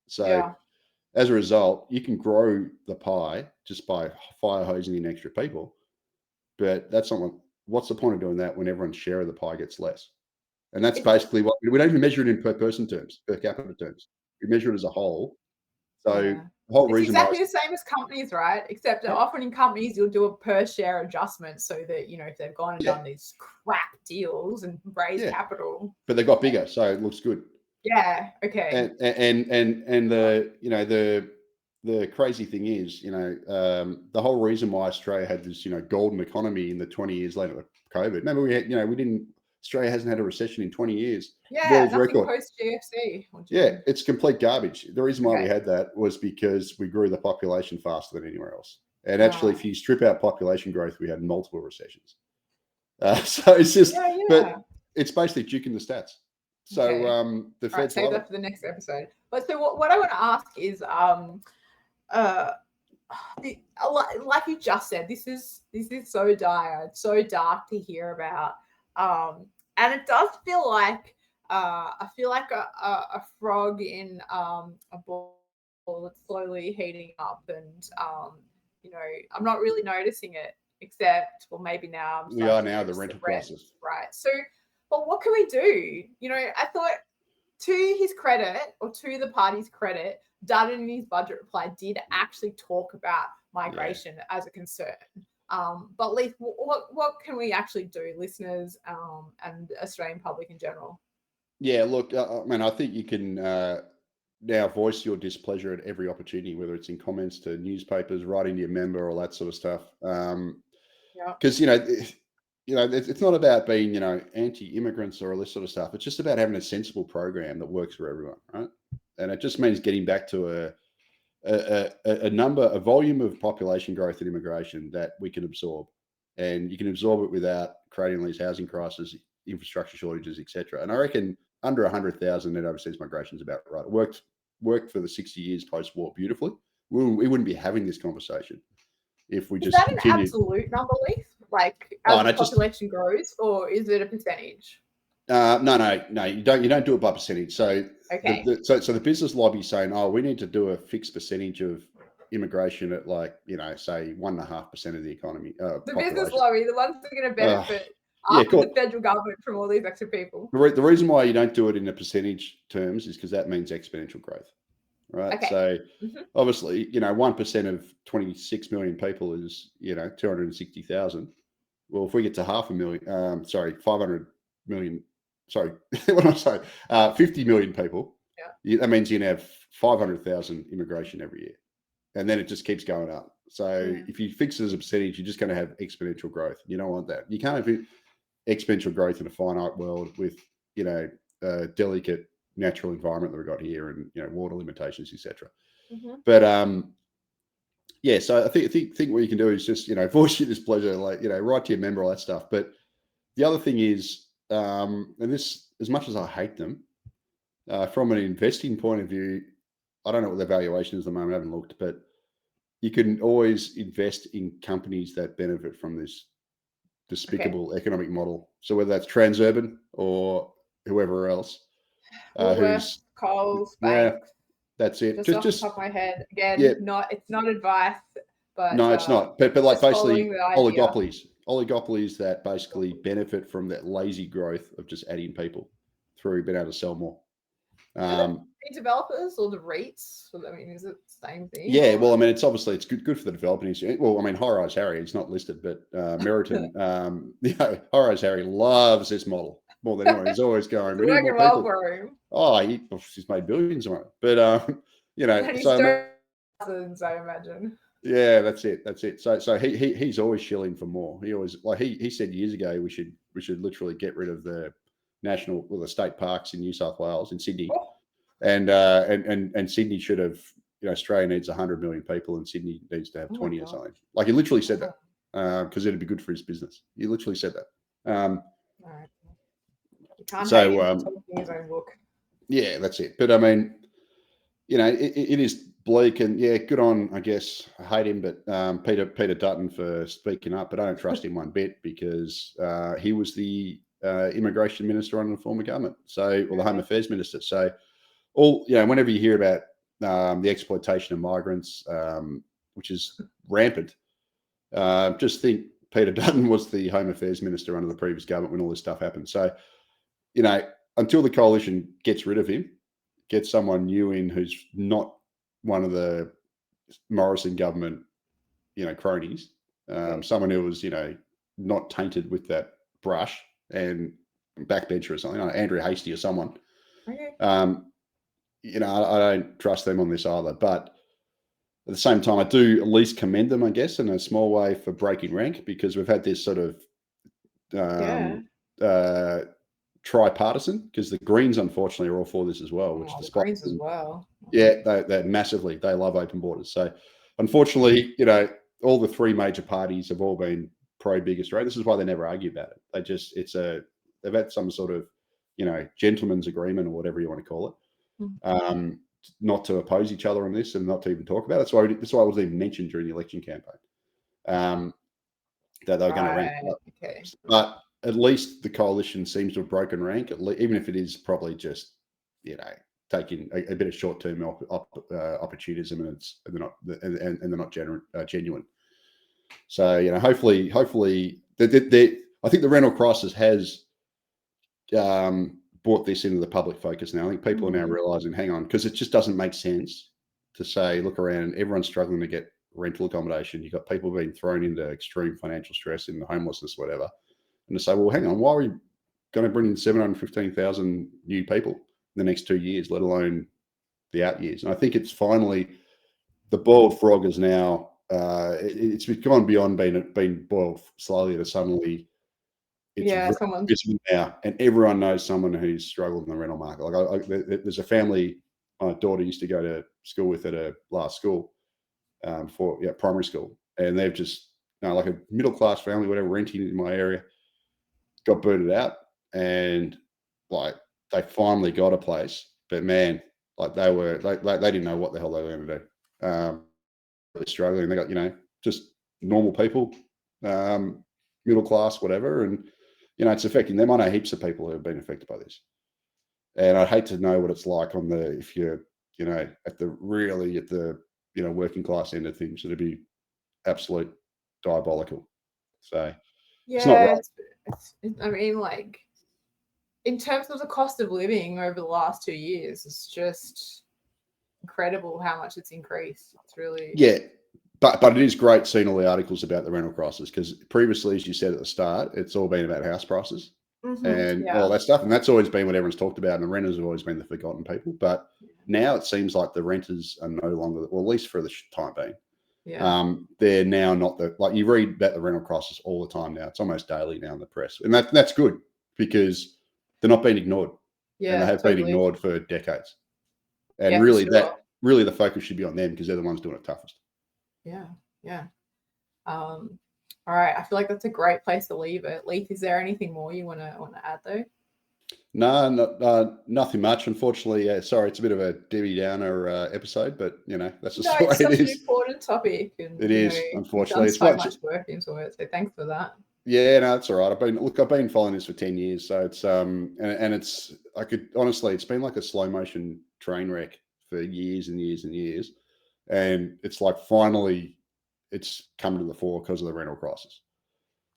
So as a result, you can grow the pie just by fire hosing in extra people. But that's not what's the point of doing that when everyone's share of the pie gets less? And that's basically what we don't even measure it in per person terms, per capita terms. We measure it as a whole. So whole It's reason exactly why the same as companies, right? Except that often in companies you'll do a per share adjustment so that if they've gone and done these crap deals and raised capital, but they got bigger, so it looks good. Yeah. Okay. And the crazy thing is, the whole reason why Australia had this, golden economy in the 20 years later of COVID. Remember, Australia hasn't had a recession in 20 years. Yeah, World nothing record. post GFC. Yeah, it's complete garbage. The reason why we had that was because we grew the population faster than anywhere else. And actually, if you strip out population growth, we had multiple recessions. So it's just, but it's basically juking the stats. So the Fed's save that for the next episode. But so what I want to ask is, like you just said, this is so dire, it's so dark to hear about, and it does feel like I feel like a frog in a bowl that's slowly heating up, and I'm not really noticing it, except maybe now we are now the rental crisis, right? So, but what can we do? I thought, to his credit, or to the party's credit, Dutton in his budget reply did actually talk about migration as a concern. But Leith, what can we actually do, listeners, and Australian public in general? Yeah, look, I think you can now voice your displeasure at every opportunity, whether it's in comments to newspapers, writing to your member, all that sort of stuff. Because it's not about being anti-immigrants or all this sort of stuff. It's just about having a sensible program that works for everyone, right? And it just means getting back to a volume of population growth and immigration that we can absorb, and you can absorb it without creating these housing crises, infrastructure shortages, etc. And I reckon under 100,000 net overseas migration is about right. It worked for the 60 years post-war beautifully. We wouldn't be having this conversation if we just continued. Is that an absolute number, Leith? Like as the population grows, or is it a percentage? No. You don't do it by percentage. So so the business lobby is saying, we need to do a fixed percentage of immigration at say 1.5% of the economy. The business lobby, the ones that are going to benefit after the federal government from all these extra people. The reason why you don't do it in a percentage terms is because that means exponential growth, right? Okay. So obviously, 1% of 26 million people is 260,000. Well, if we get to 500 million. Sorry, what am I saying? 50 million people. Yeah. That means you can have 500,000 immigration every year, and then it just keeps going up. So if you fix it as a percentage, you're just going to have exponential growth. You don't want that. You can't have exponential growth in a finite world with a delicate natural environment that we've got here, and water limitations, etc. But so I think what you can do is just voice your displeasure, write to your member, all that stuff. But the other thing is, and this, as much as I hate them, from an investing point of view, I don't know what the valuation is at the moment. I haven't looked, but you can always invest in companies that benefit from this despicable economic model. So whether that's Transurban or whoever else, who's Coles, banks. That's it. Just off the top of my head, again, it's not advice, but no, it's not. But like basically oligopolies that basically benefit from that lazy growth of just adding people through being able to sell more. The developers or the REITs? I mean, is it the same thing? Yeah, well, I mean, it's good for the developers. Well, I mean, High Rise Harry, it's not listed, but Meriton, High Rise Harry loves this model more than anyone. He's always going, we need more people. For him. He's made billions on it. But and he's thousands, I imagine. Yeah, that's it. So he's always shilling for more. He always, he said years ago we should literally get rid of the the state parks in New South Wales, in Sydney, and Sydney should have, Australia needs 100 million people and Sydney needs to have 20 or something. Like, he literally said that because it'd be good for his business. He literally said that. You can't hate him talking his own book. Yeah, that's it. But I mean, it is bleak, and good on, I guess, I hate him, but Peter Dutton for speaking up, but I don't trust him one bit because he was the immigration minister under the former government, or the Home Affairs minister. So whenever you hear about the exploitation of migrants, which is rampant, just think Peter Dutton was the Home Affairs minister under the previous government when all this stuff happened. So, until the coalition gets rid of him, gets someone new in who's not one of the Morrison government, cronies, someone who was, not tainted with that brush and backbencher or something, Andrew Hastie or someone. Okay. I don't trust them on this either. But at the same time, I do at least commend them, I guess, in a small way for breaking rank, because we've had this sort of tripartisan, because the Greens, unfortunately, are all for this as well, which the Greens as well. Yeah, they massively. They love open borders. So, unfortunately, all the three major parties have all been pro big Australia. This is why they never argue about it. They've had some sort of, gentleman's agreement or whatever you want to call it, not to oppose each other on this and not to even talk about it. That's why it was even mentioned during the election campaign, that they were going to rank up. Okay. But at least the coalition seems to have broken rank, even if it is probably just, taking a bit of short-term opportunism, and they're not genuine. So hopefully, I think the rental crisis has brought this into the public focus now. I think people are now realising, hang on, because it just doesn't make sense to say, look around, everyone's struggling to get rental accommodation. You've got people being thrown into extreme financial stress, in the homelessness, whatever, and to say, well, hang on, why are we going to bring in 715,000 new people in the next 2 years, let alone the out years? And I think it's finally, the boiled frog is now, it's gone beyond being boiled slowly to suddenly, it's visible now, and everyone knows someone who's struggled in the rental market. Like there's a family my daughter used to go to school with at her last school, for primary school, and they've just, like a middle class family, whatever, renting in my area, got booted out, and like they finally got a place, but man, like they didn't know what the hell they were going to do. Really struggling. They got, just normal people, middle class, whatever, and it's affecting them. I know heaps of people who have been affected by this, and I'd hate to know what it's like if you're, at the working class end of things. It'd be absolute diabolical. So it's not right. I mean, like, in terms of the cost of living over the last 2 years, it's just incredible how much it's increased. It's really but it is great seeing all the articles about the rental crisis, because previously, as you said at the start, it's all been about house prices and all that stuff, and that's always been what everyone's talked about, and the renters have always been the forgotten people. But now it seems like the renters are no longer, well, at least for the time being, they're now not like, you read about the rental crisis all the time now. It's almost daily now in the press, and that's good, because they're not being ignored. And they have been ignored for decades. And really, the focus should be on them, because they're the ones doing it toughest. Yeah. All right. I feel like that's a great place to leave it. Leith, is there anything more you want to add though? No, nothing much. Unfortunately, sorry, it's a bit of a Debbie Downer episode, but that's just the way it is. It's such an important topic, and it is. Unfortunately, it's so much work into it. So thanks for that. Yeah, no, that's all right. I've been following this for 10 years, so it's and it's, it's been like a slow motion train wreck for years and years and years, and it's like finally it's come to the fore because of the rental crisis.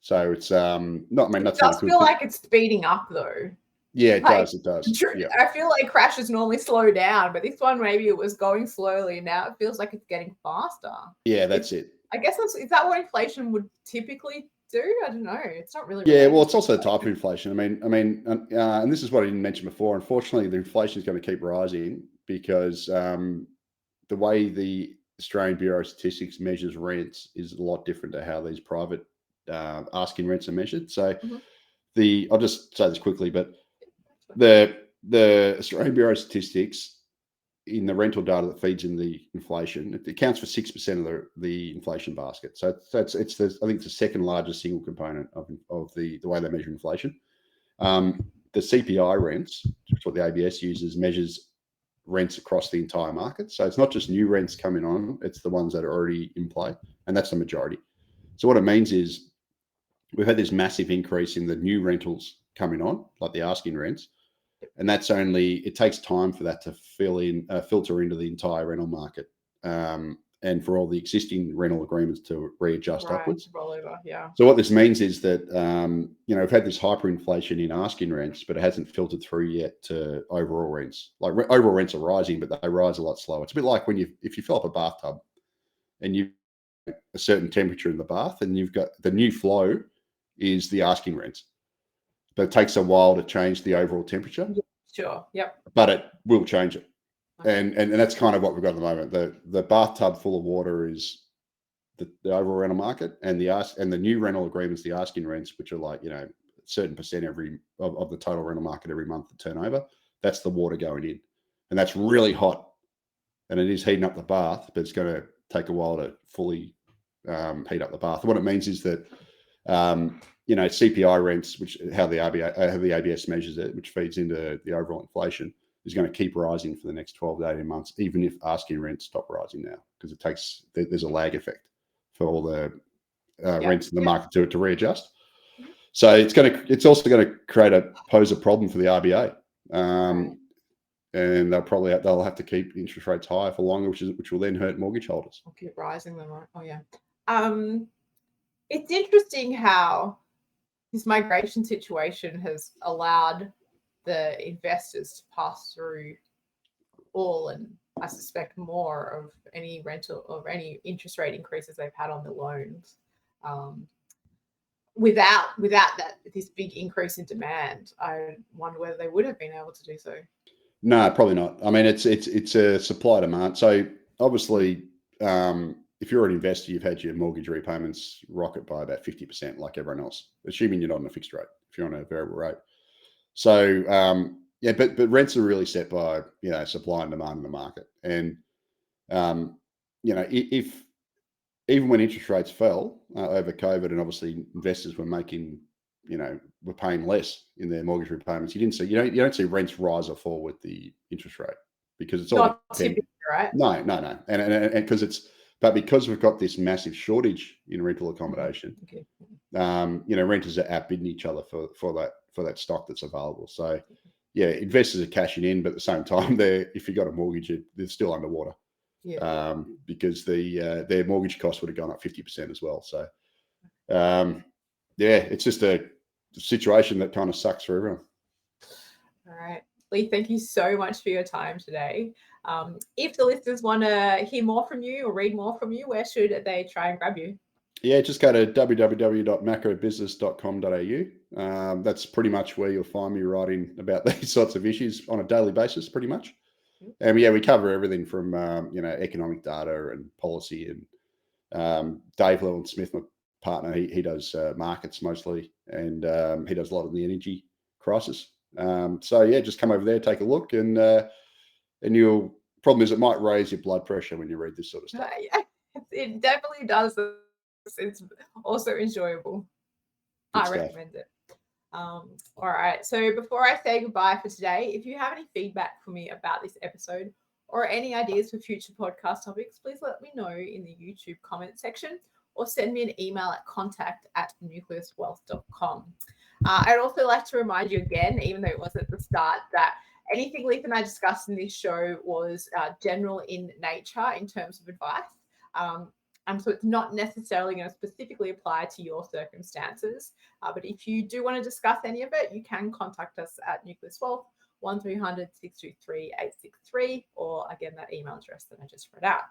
So it's not. I mean, that's not. It does feel like it's speeding up though. Yeah, it does. It does. Yeah. I feel like crashes normally slow down, but this one, maybe it was going slowly. Now it feels like it's getting faster. Yeah, that's it. I guess is that what inflation would typically do? I don't know. It's not really. Yeah, well, it's also a type of inflation. I mean, and this is what I didn't mention before. Unfortunately, the inflation is going to keep rising, because the way the Australian Bureau of Statistics measures rents is a lot different to how these private asking rents are measured. So I'll just say this quickly, but the Australian Bureau of Statistics, in the rental data that feeds in the inflation, it accounts for 6% of the inflation basket. So I think it's the second largest single component of the way they measure inflation. The CPI rents, which is what the ABS uses, measures rents across the entire market. So it's not just new rents coming on, it's the ones that are already in play, and that's the majority. So what it means is we've had this massive increase in the new rentals coming on, like the asking rents, and it takes time for that to filter into the entire rental market, and for all the existing rental agreements to readjust upwards. Roll over, yeah. So what this means is that we've had this hyperinflation in asking rents, but it hasn't filtered through yet to overall rents. Like overall rents are rising, but they rise a lot slower. It's a bit like if you fill up a bathtub and you've got a certain temperature in the bath, and you've got the new flow is the asking rents. But it takes a while to change the overall temperature. Yeah, sure. Yep. But it will change it. And that's kind of what we've got at the moment. The bathtub full of water is the overall rental market, and the new rental agreements, the asking rents, which are like, you know, a certain percent of the total rental market every month to turnover. That's the water going in, and that's really hot, and it is heating up the bath, but it's going to take a while to fully heat up the bath. What it means is that you know, CPI rents, which how the ABS measures it, which feeds into the overall inflation, is going to keep rising for the next 12 to 18 months, even if asking rents stop rising now, because there's a lag effect for all the rents in the market to readjust. So it's also going to pose a problem for the RBA, and they'll have to keep interest rates higher for longer, which will then hurt mortgage holders. I'll keep rising them, right? Oh yeah. It's interesting how this migration situation has allowed the investors to pass through all, and I suspect more, of any rental or any interest rate increases they've had on the loans, without this big increase in demand. I wonder whether they would have been able to do so. No, probably not. I mean, it's a supply demand. So obviously, if you're an investor, you've had your mortgage repayments rocket by about 50%, like everyone else, assuming you're not on a fixed rate. If you're on a variable rate, so but rents are really set by, you know, supply and demand in the market. And you know, if even when interest rates fell over COVID, and obviously investors were were paying less in their mortgage repayments, you don't see rents rise or fall with the interest rate, because it's all not typically, right? No, and because we've got this massive shortage in rental accommodation, okay. You know, renters are outbidding each other for that stock that's available. So yeah, investors are cashing in, but at the same time, if you've got a mortgage, they're still underwater. Because their mortgage costs would have gone up 50% as well. So it's just a situation that kind of sucks for everyone. All right, Leith, thank you so much for your time today. If the listeners want to hear more from you or read more from you, where should they try and grab you? Yeah, just go to www.macrobusiness.com.au. That's pretty much where you'll find me writing about these sorts of issues on a daily basis, pretty much. And we cover everything from economic data and policy. And Dave Llewellyn-Smith, my partner, he does markets mostly, and he does a lot of the energy crisis. Just come over there, take a look, and you'll. Problem is, it might raise your blood pressure when you read this sort of stuff. It definitely does. It's also enjoyable. I recommend it. All right. So before I say goodbye for today, if you have any feedback for me about this episode or any ideas for future podcast topics, please let me know in the YouTube comment section, or send me an email at contact@nucleuswealth.com. I'd also like to remind you again, even though it was at the start, that anything Leith and I discussed in this show was general in nature in terms of advice. So it's not necessarily going to specifically apply to your circumstances. But if you do want to discuss any of it, you can contact us at Nucleus Wealth, 1300 623 863, or again, that email address that I just read out.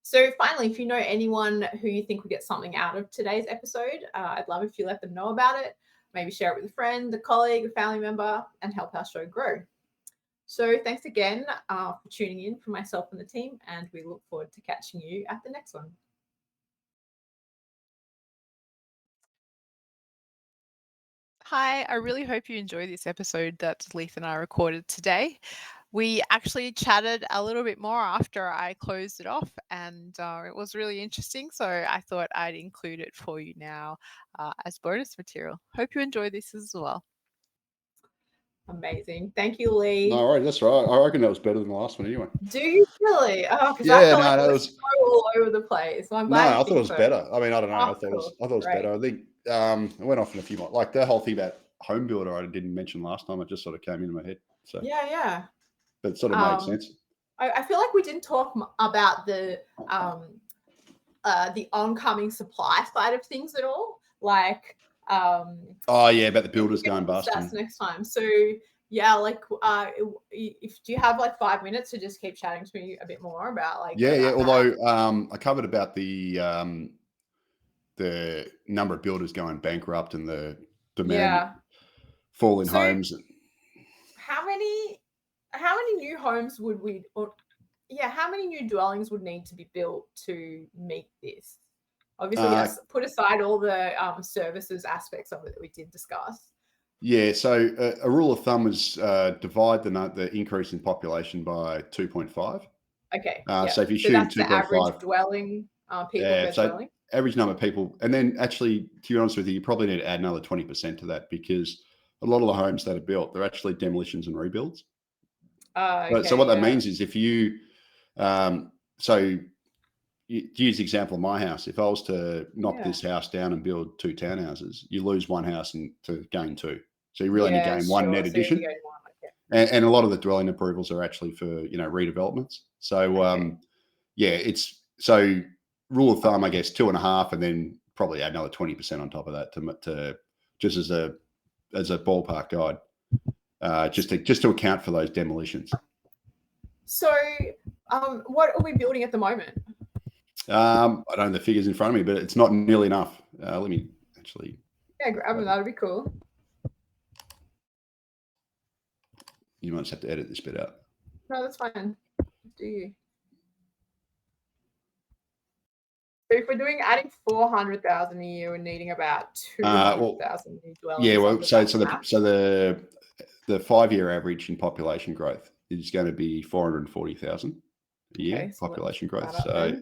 So finally, if you know anyone who you think would get something out of today's episode, I'd love if you let them know about it. Maybe share it with a friend, a colleague, a family member, and help our show grow. So thanks again for tuning in from myself and the team, and we look forward to catching you at the next one. Hi, I really hope you enjoyed this episode that Leith and I recorded today. We actually chatted a little bit more after I closed it off, and it was really interesting. So I thought I'd include it for you now as bonus material. Hope you enjoy this as well. Amazing. Thank you, Leith. No, all right, that's right. I reckon that was better than the last one anyway. Do you really? Oh, because I felt like it was all over the place. So I'm glad I thought it was better. I mean, I don't know. I thought it was great. better. I think I went off in a few more, like the whole thing about home builder I didn't mention last time. It just sort of came into my head. So yeah. But it sort of made sense. I feel like we didn't talk about the oncoming supply side of things at all. Like about the builders going bust. That's next time. So Yeah, like if do you have like 5 minutes to just keep chatting to me a bit more about like Yeah. about that? Although I covered about the number of builders going bankrupt and the demand Yeah. fall in So homes. how many new homes would we how many new dwellings would need to be built to meet this? Obviously, put aside all the services aspects of it that we did discuss. Yeah, so a rule of thumb is divide the increase in population by 2.5. Okay. So if you So assume that's the 2.5, average dwelling people per so dwelling. average number of people, and then actually, to be honest with you, you probably need to add another 20% to that because a lot of the homes that are built, they're actually demolitions and rebuilds. Okay, So what that means is if you, so you use the example of my house. If I was to knock this house down and build 2 townhouses, you lose one house and to gain 2. So you really only gain one net addition. So one, and a lot of the dwelling approvals are actually for redevelopments. So it's so rule of thumb, I guess 2.5, and then probably add another 20% on top of that to just as a ballpark guide, just to account for those demolitions. So, what are we building at the moment? I don't have the figures in front of me, but it's not nearly enough. Let me actually. Yeah, grab them. That'd be cool. You might just have to edit this bit out. No, that's fine. Do you? So if we're adding 400,000 a year, we're needing about 200,000 new dwellings. Yeah, well, so the 5-year average in population growth is going to be 440,000 a year population growth. So,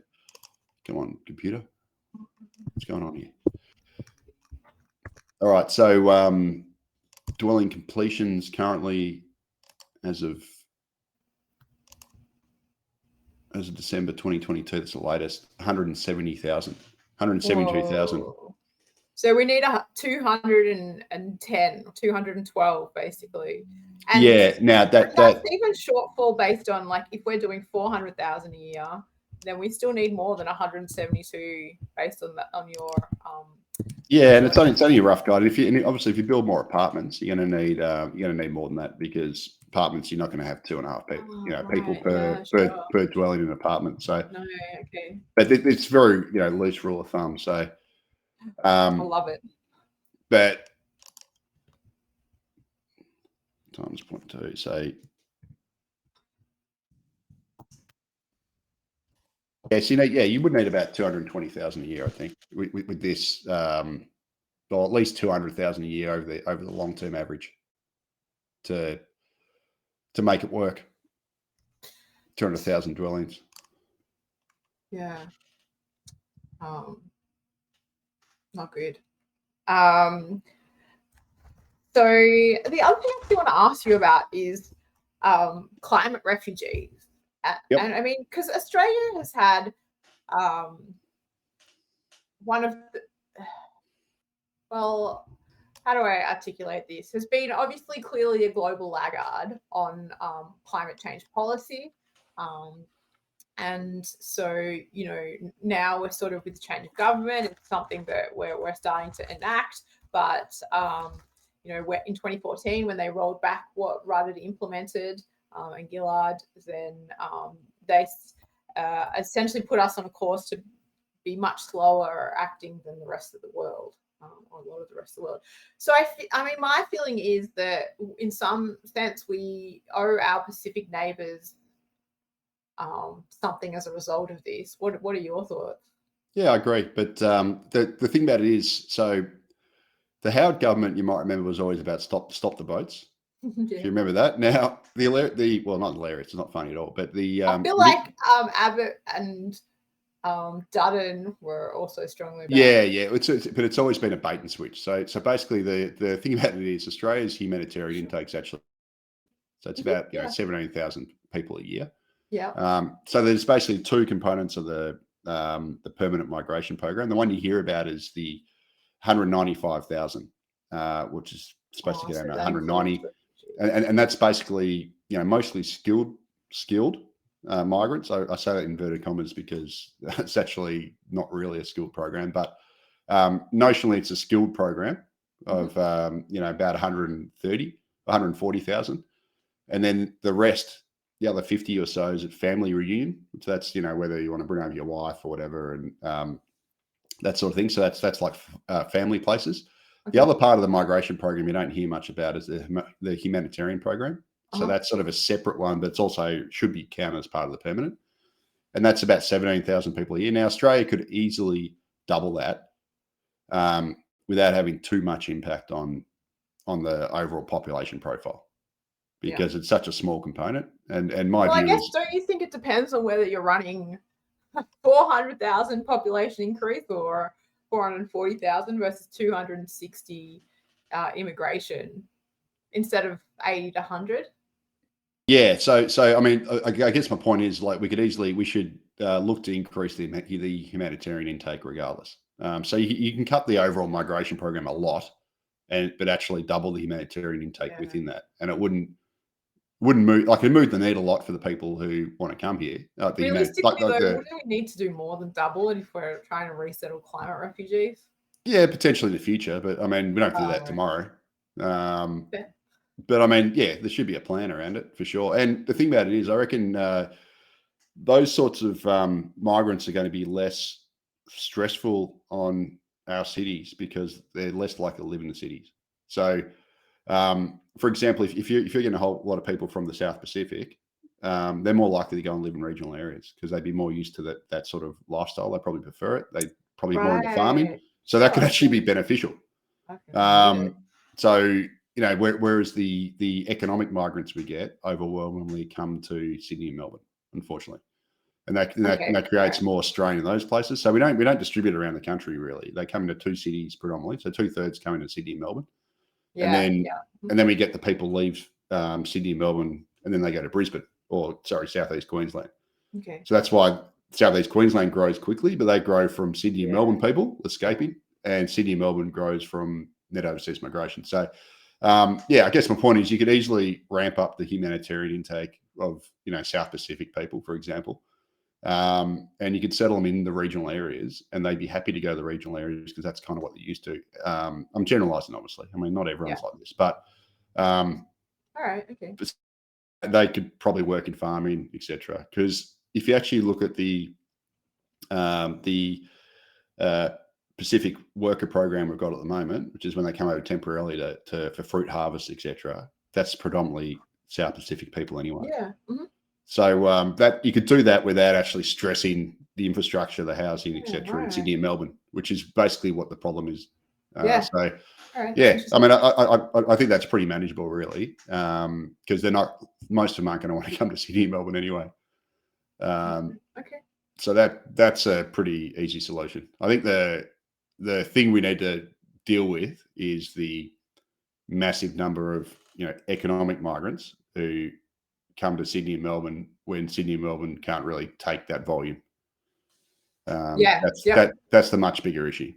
come on, computer, what's going on here? All right, so dwelling completions currently, as of December 2022, that's the latest, 170,000, 172,000. So we need 210, 212 basically. And yeah, now that's even shortfall based on like if we're doing 400,000 a year, then we still need more than 172 based on your yeah, and it's only a rough guide. If you build more apartments, you're going to need more than that because apartments you're not going to have 2.5 people, people per dwelling in an apartment. So no, okay, but it's very loose rule of thumb. So I love it. But times 0.2, say. Yeah, so you would need about 220,000 a year, I think, with this, or at least 200,000 a year over the long term average to make it work. 200,000 dwellings. Yeah. Not good. So the other thing I want to ask you about is climate refugees. Yep. And I mean, because Australia has had one of the, well, how do I articulate this? Has been obviously clearly a global laggard on climate change policy. And so, now we're sort of with change of government, it's something that we're starting to enact. But, we're in 2014 when they rolled back what Rudd implemented and Gillard, then they essentially put us on a course to be much slower acting than the rest of the world, or a lot of the rest of the world. So, my feeling is that in some sense we owe our Pacific neighbours something as a result of this. What are your thoughts? Yeah, I agree. But the thing about it is, so the Howard government, you might remember, was always about stop the boats. Yeah. If you remember that. Now well, not hilarious. It's not funny at all. But I feel like Abbott and Dutton were also strongly about it. But it's always been a bait and switch. So basically, the thing about it is Australia's humanitarian intake's actually, so it's about 17,000 people a year. Yeah. So there's basically 2 components of the permanent migration program. The one you hear about is the 195,000, which is supposed to get 190, and that's basically mostly skilled migrants. I say that in inverted commas because it's actually not really a skilled program, but notionally it's a skilled program of about 130 140,000. And then the rest, the other 50 or so, is at family reunion. So that's, whether you want to bring over your wife or whatever, and that sort of thing. So that's like family places. Okay. The other part of the migration program you don't hear much about is the humanitarian program. So that's sort of a separate one, but it's also should be counted as part of the permanent. And that's about 17,000 people a year. Now, Australia could easily double that without having too much impact on the overall population profile, because it's such a small component. And my view I guess, is, don't you think it depends on whether you're running 400,000 population increase or 440,000 versus 260 immigration instead of 80 to 100? Yeah. So I mean, I guess my point is, like, we should look to increase the humanitarian intake regardless. So you can cut the overall migration program a lot, but actually double the humanitarian intake within that, and it wouldn't move, like, it moved the needle a lot for the people who want to come here. Realistically, though, wouldn't we need to do more than double it if we're trying to resettle climate refugees? Yeah, potentially in the future, but I mean, we don't have to do that tomorrow. But I mean, yeah, there should be a plan around it for sure. And the thing about it is, I reckon those sorts of migrants are going to be less stressful on our cities because they're less likely to live in the cities. So, for example, if you're getting a whole lot of people from the South Pacific, they're more likely to go and live in regional areas because they'd be more used to that sort of lifestyle. They probably prefer it. They probably more into farming, so that could actually be beneficial. So, whereas the economic migrants we get overwhelmingly come to Sydney and Melbourne, unfortunately, and that creates more strain in those places. So we don't distribute around the country really. They come into two cities predominantly. So 2/3 come into Sydney and Melbourne, and then we get the people leave Sydney and Melbourne, and then they go to Brisbane Southeast Queensland. Okay. So that's why Southeast Queensland grows quickly, but they grow from Sydney and Melbourne people escaping, and Sydney and Melbourne grows from net overseas migration. So, I guess my point is you could easily ramp up the humanitarian intake of, South Pacific people, for example, and you could settle them in the regional areas, and they'd be happy to go to the regional areas because that's kind of what they're used to. I'm generalising, obviously. I mean, not everyone's like this, but all right, okay. They could probably work in farming, etc. Because if you actually look at the Pacific worker program we've got at the moment, which is when they come over temporarily for fruit harvest, etc., that's predominantly South Pacific people anyway. Yeah. Mm-hmm. So that you could do that without actually stressing the infrastructure, the housing, etc., in Sydney and Melbourne, which is basically what the problem is. So I mean, I think that's pretty manageable, really, because most of them aren't going to want to come to Sydney and Melbourne anyway. So that's a pretty easy solution. I think the thing we need to deal with is the massive number of economic migrants who come to Sydney and Melbourne when Sydney and Melbourne can't really take that volume. That's the much bigger issue.